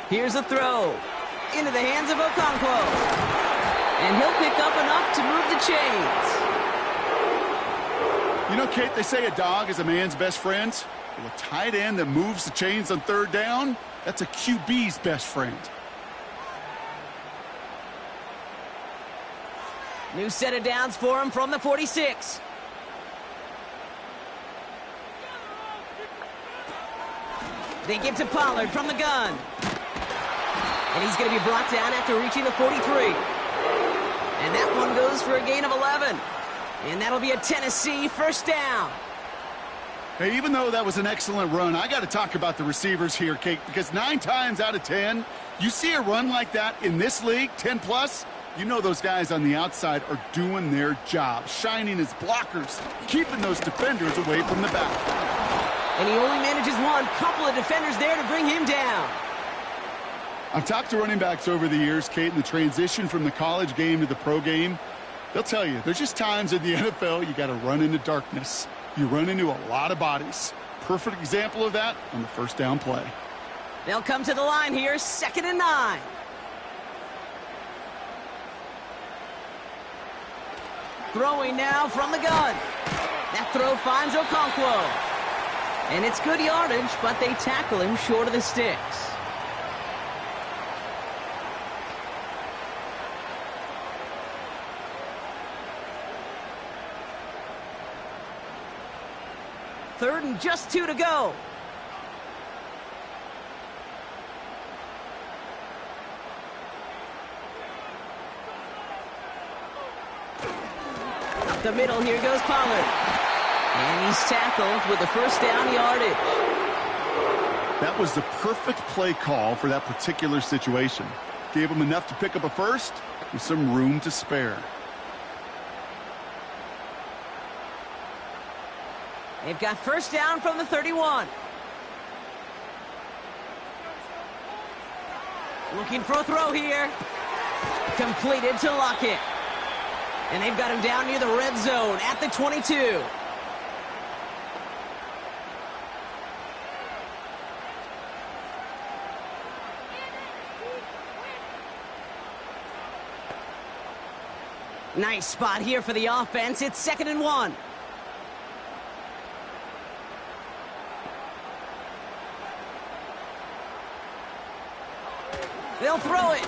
Here's a throw into the hands of Okonkwo. And he'll pick up enough to move the chains. You know, Kate, they say a dog is a man's best friend. Well, a tight end that moves the chains on 3rd down, that's a QB's best friend. New set of downs for him from the 46. They give to Pollard from the gun. And he's going to be brought down after reaching the 43. And that one goes for a gain of 11. And that'll be a Tennessee first down. Hey, even though that was an excellent run, I got to talk about the receivers here, Kate, because 9 times out of 10, you see a run like that in this league, 10 plus, you know those guys on the outside are doing their job, shining as blockers, keeping those defenders away from the back. And he only manages one, couple of defenders there to bring him down. I've talked to running backs over the years, Kate, and the transition from the college game to the pro game, they'll tell you, there's just times in the NFL you got to run into darkness. You run into a lot of bodies. Perfect example of that on the first down play. They'll come to the line here, 2nd and 9. Throwing now from the gun. That throw finds Okonkwo. And it's good yardage, but they tackle him short of the sticks. Third and just 2 to go. Up the middle, here goes Pollard. And he's tackled with the first down yardage. That was the perfect play call for that particular situation. Gave him enough to pick up a first with some room to spare. They've got first down from the 31. Looking for a throw here. Completed to Lockett. And they've got him down near the red zone at the 22. Nice spot here for the offense. It's 2nd and 1. They'll throw it.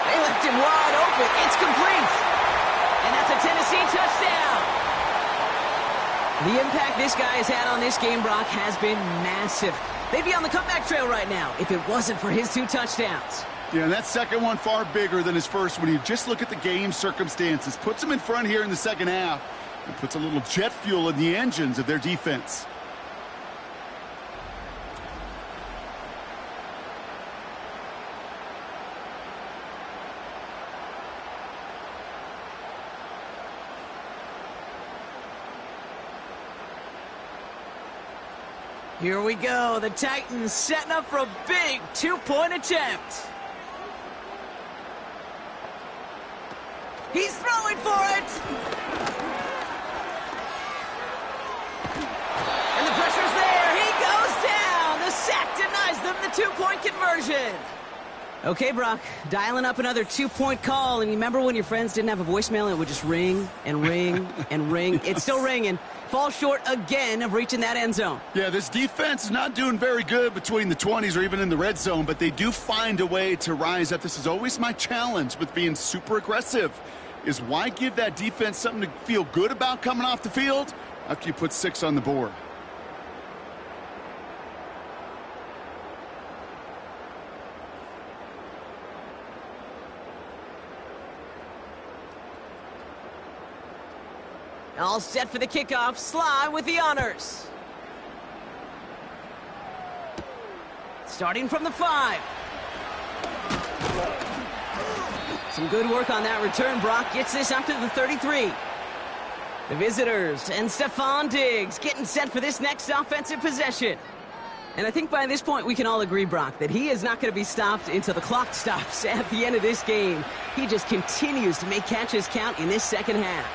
They left him wide open. It's complete. And that's a Tennessee touchdown. The impact this guy has had on this game, Brock, has been massive. They'd be on the comeback trail right now if it wasn't for his 2 touchdowns. Yeah, and that second one far bigger than his first when you just look at the game circumstances. Puts him in front here in the second half and puts a little jet fuel in the engines of their defense. Here we go. The Titans setting up for a big 2-point attempt. He's throwing for it. And the pressure's there. He goes down. The sack denies them the 2-point conversion. Okay, Brock, dialing up another 2-point call. And you remember when your friends didn't have a voicemail and it would just ring and ring and ring? It's still ringing. Falls short again of reaching that end zone. Yeah, this defense is not doing very good between the 20s or even in the red zone, but they do find a way to rise up. This is always my challenge with being super aggressive, is why give that defense something to feel good about coming off the field after you put 6 on the board? All set for the kickoff. Sly with the honors. Starting from the 5. Some good work on that return. Brock gets this up to the 33. The visitors and Stephon Diggs getting set for this next offensive possession. And I think by this point we can all agree, Brock, that he is not going to be stopped until the clock stops at the end of this game. He just continues to make catches count in this second half.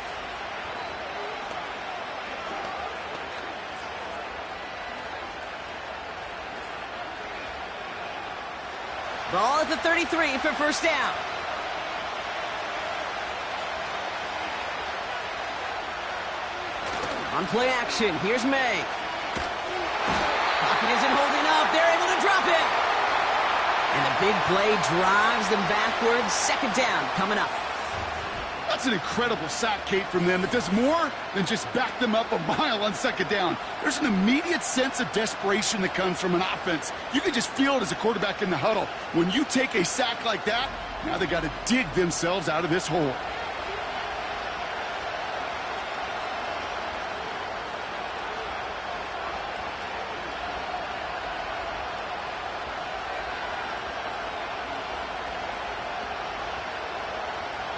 Ball at the 33 for first down. On play action, here's May. Pocket isn't holding up. They're able to drop it. And the big play drives them backwards. Second down coming up. That's an incredible sack, Kate, from them. It does more than just back them up a mile on second down. There's an immediate sense of desperation that comes from an offense. You can just feel it as a quarterback in the huddle. When you take a sack like that, now they got to dig themselves out of this hole.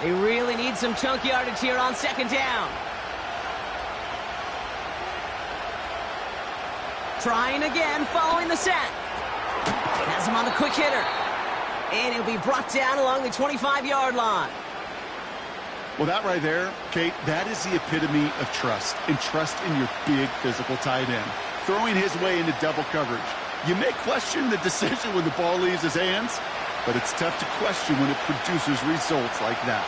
They really need some chunk yardage here on second down. Trying again, following the sack. Has him on the quick hitter. And he'll be brought down along the 25-yard line. Well, that right there, Kate, that is the epitome of trust. And trust in your big physical tight end. Throwing his way into double coverage. You may question the decision when the ball leaves his hands, but it's tough to question when it produces results like that.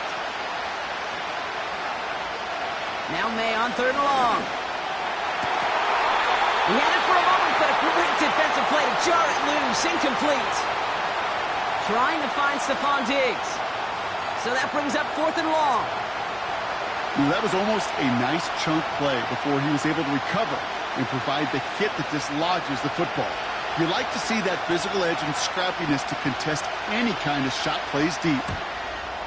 Now May on third and long. He had it for a moment, but a great defensive play to jar it loose. Incomplete. Trying to find Stephon Diggs. So that brings up fourth and long. That was almost a nice chunk play before he was able to recover and provide the hit that dislodges the football. You like to see that physical edge and scrappiness to contest any kind of shot plays deep.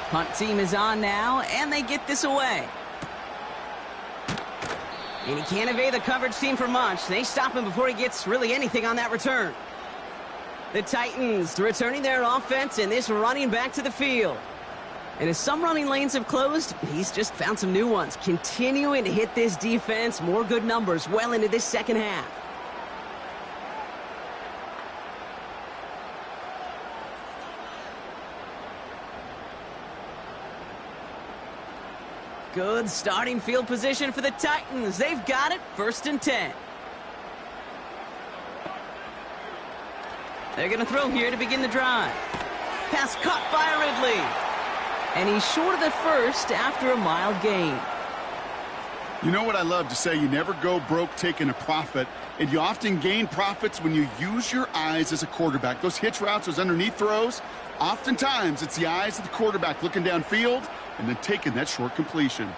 Punt team is on now, and they get this away. And he can't evade the coverage team for much. They stop him before he gets really anything on that return. The Titans returning their offense, and this running back to the field. And as some running lanes have closed, he's just found some new ones. Continuing to hit this defense, more good numbers well into this second half. Good starting field position for the Titans. They've got it, 1st and 10. They're going to throw here to begin the drive. Pass caught by Ridley. And he's short of the first after a mild gain. You know what I love to say? You never go broke taking a profit, and you often gain profits when you use your eyes as a quarterback. Those hitch routes, those underneath throws, oftentimes it's the eyes of the quarterback looking downfield and then taking that short completion.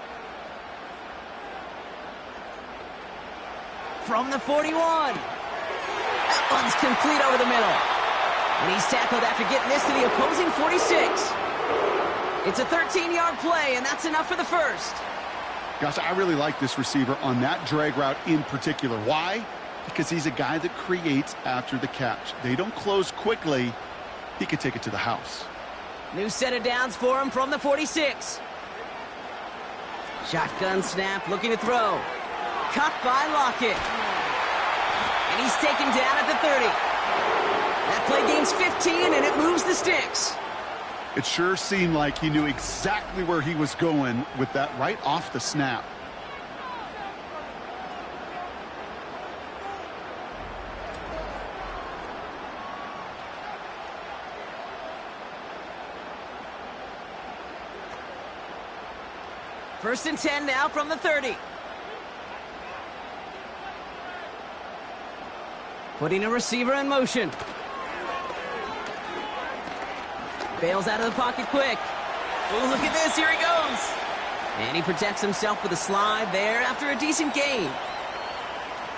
From the 41. That one's complete over the middle. And he's tackled after getting this to the opposing 46. It's a 13-yard play, and that's enough for the first. Gosh, I really like this receiver on that drag route in particular. Why? Because he's a guy that creates after the catch. They don't close quickly. He could take it to the house. New set of downs for him from the 46. Shotgun snap, looking to throw. Cut by Lockett. And he's taken down at the 30. That play gains 15, and it moves the sticks. It sure seemed like he knew exactly where he was going with that right off the snap. First and 10 now from the 30. Putting a receiver in motion. Bails out of the pocket quick. Oh, look at this. Here he goes. And he protects himself with a slide there after a decent gain.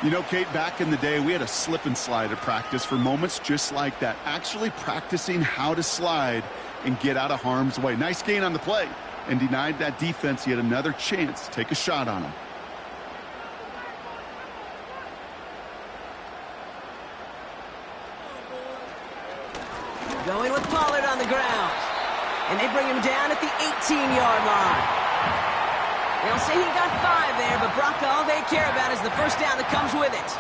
You know, Kate, back in the day, we had a slip and slide at practice for moments just like that. Actually practicing how to slide and get out of harm's way. Nice gain on the play. And denied that defense yet another chance to take a shot on him. Going with Pollard on the ground. And they bring him down at the 18-yard line. They'll say he got 5 there, but Brock, all they care about is the first down that comes with it.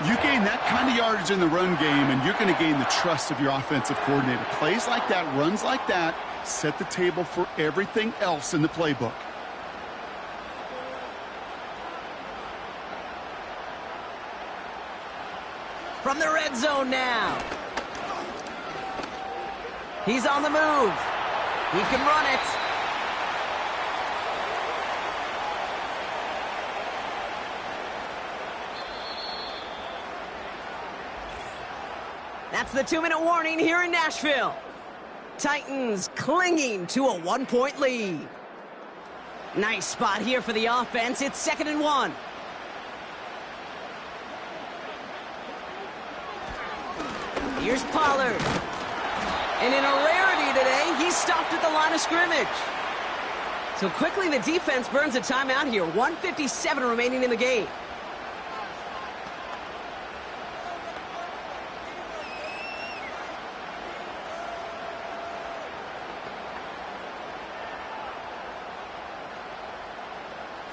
You gain that kind of yardage in the run game, and you're going to gain the trust of your offensive coordinator. Plays like that, runs like that, set the table for everything else in the playbook. From the red zone now. He's on the move. He can run it. That's the 2-minute warning here in Nashville. Titans clinging to a 1-point lead. Nice spot here for the offense. It's 2nd and 1. Here's Pollard. And in a rarity today, he's stopped at the line of scrimmage. So quickly the defense burns a timeout here. 1:57 remaining in the game.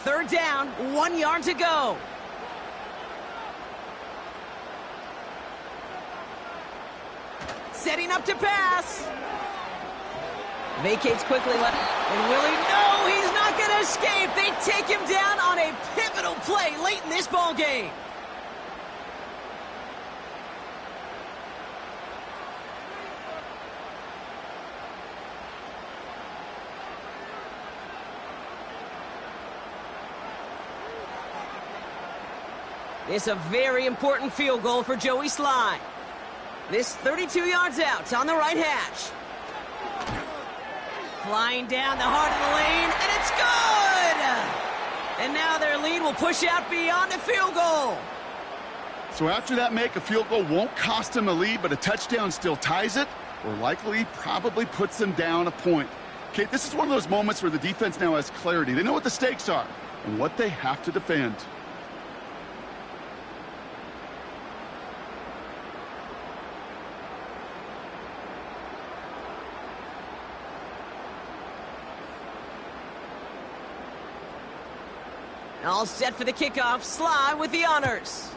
Third down, 1 yard to go. Setting up to pass. Vacates quickly. And Willie, no, he's not going to escape. They take him down on a pivotal play late in this ball game. It's a very important field goal for Joey Sly. This 32 yards out on the right hash. Flying down the heart of the lane, and it's good! And now their lead will push out beyond the field goal. So after that make, a field goal won't cost them a lead, but a touchdown still ties it, or likely probably puts them down a point. Okay, this is one of those moments where the defense now has clarity. They know what the stakes are and what they have to defend. All set for the kickoff. Sly with the honors.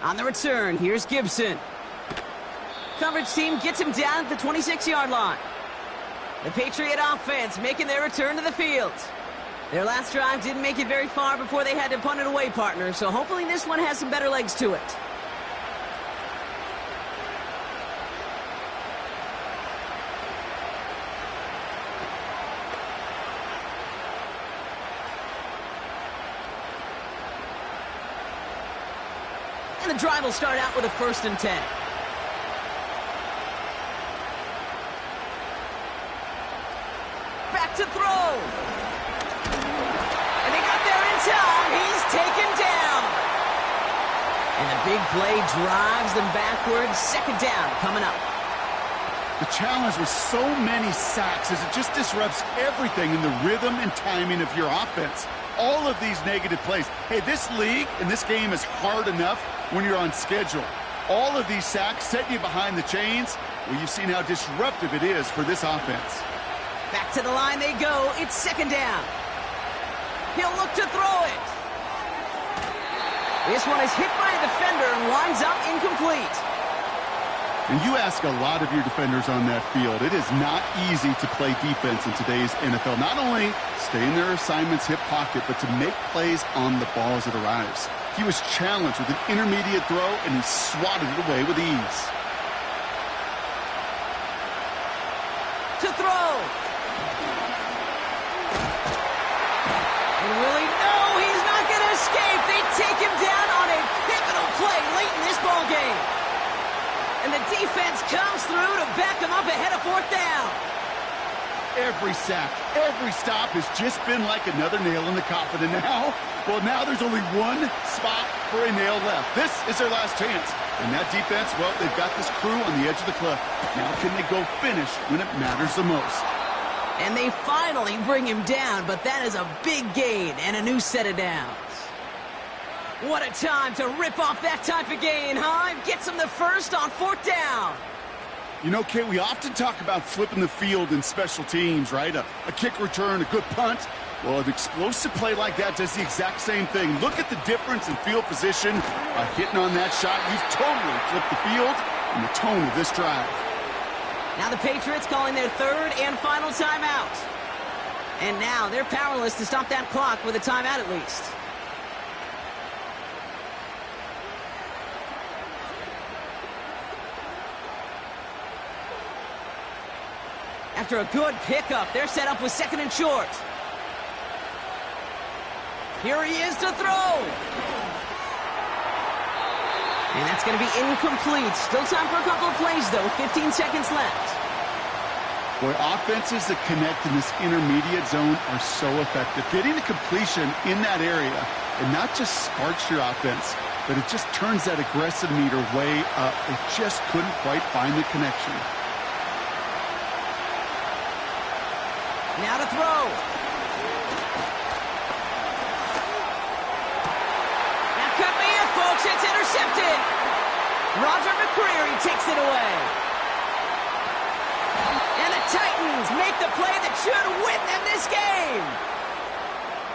On the return, here's Gibson. Coverage team gets him down at the 26-yard line. The Patriot offense making their return to the field. Their last drive didn't make it very far before they had to punt it away, partner, so hopefully this one has some better legs to it. And the drive will start out with a 1st and 10. Back to throw. And they got there in time. He's taken down. And the big play drives them backwards. 2nd down coming up. The challenge with so many sacks is it just disrupts everything in the rhythm and timing of your offense. All of these negative plays. Hey, this league and this game is hard enough when you're on schedule. All of these sacks set you behind the chains. Well, you've seen how disruptive it is for this offense. Back to the line they go. It's 2nd down. He'll look to throw it. This one is hit by a defender and winds up incomplete. And you ask a lot of your defenders on that field. It is not easy to play defense in today's NFL. Not only stay in their assignment's hip pocket, but to make plays on the ball as it arrives. He was challenged with an intermediate throw, and he swatted it away with ease. To throw. And Willie, no, he's not going to escape. They take him down on a pivotal play late in this ball game. And the defense comes through to back him up ahead of 4th down. Every sack, every stop has just been like another nail in the coffin. And now there's only one spot for a nail left. This is their last chance. And that defense, well, they've got this crew on the edge of the cliff. Now can they go finish when it matters the most? And they finally bring him down, but that is a big gain and a new set of downs. What a time to rip off that type of gain, huh? Gets him the first on 4th down. You know, Kate, we often talk about flipping the field in special teams, right? A kick return, a good punt. Well, an explosive play like that does the exact same thing. Look at the difference in field position. By hitting on that shot, you've totally flipped the field and the tone of this drive. Now the Patriots calling their 3rd and final timeout. And now they're powerless to stop that clock with a timeout at least. After a good pickup, they're set up with 2nd and short. Here he is to throw. And that's going to be incomplete. Still time for a couple of plays, though. 15 seconds left. Boy, offenses that connect in this intermediate zone are so effective. Getting the completion in that area, it not just sparks your offense, but it just turns that aggressive meter way up. They just couldn't quite find the connection. Now to throw. That could be it, folks. It's intercepted. Roger McCreary takes it away. And the Titans make the play that should win them this game.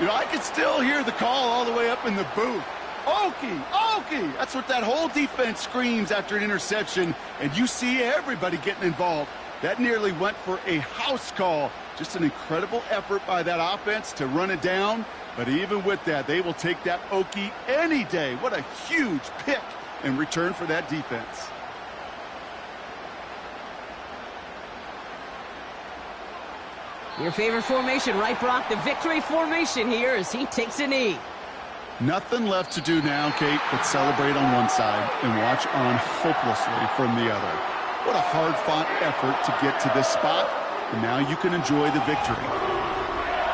You know, I can still hear the call all the way up in the booth. Okie, Okie! That's what that whole defense screams after an interception, and you see everybody getting involved. That nearly went for a house call. Just an incredible effort by that offense to run it down. But even with that, they will take that Okie any day. What a huge pick in return for that defense. Your favorite formation, right, Brock? The victory formation here as he takes a knee. Nothing left to do now, Kate, but celebrate on one side and watch on hopelessly from the other. What a hard-fought effort to get to this spot, and now you can enjoy the victory.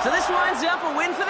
So this winds up a win for the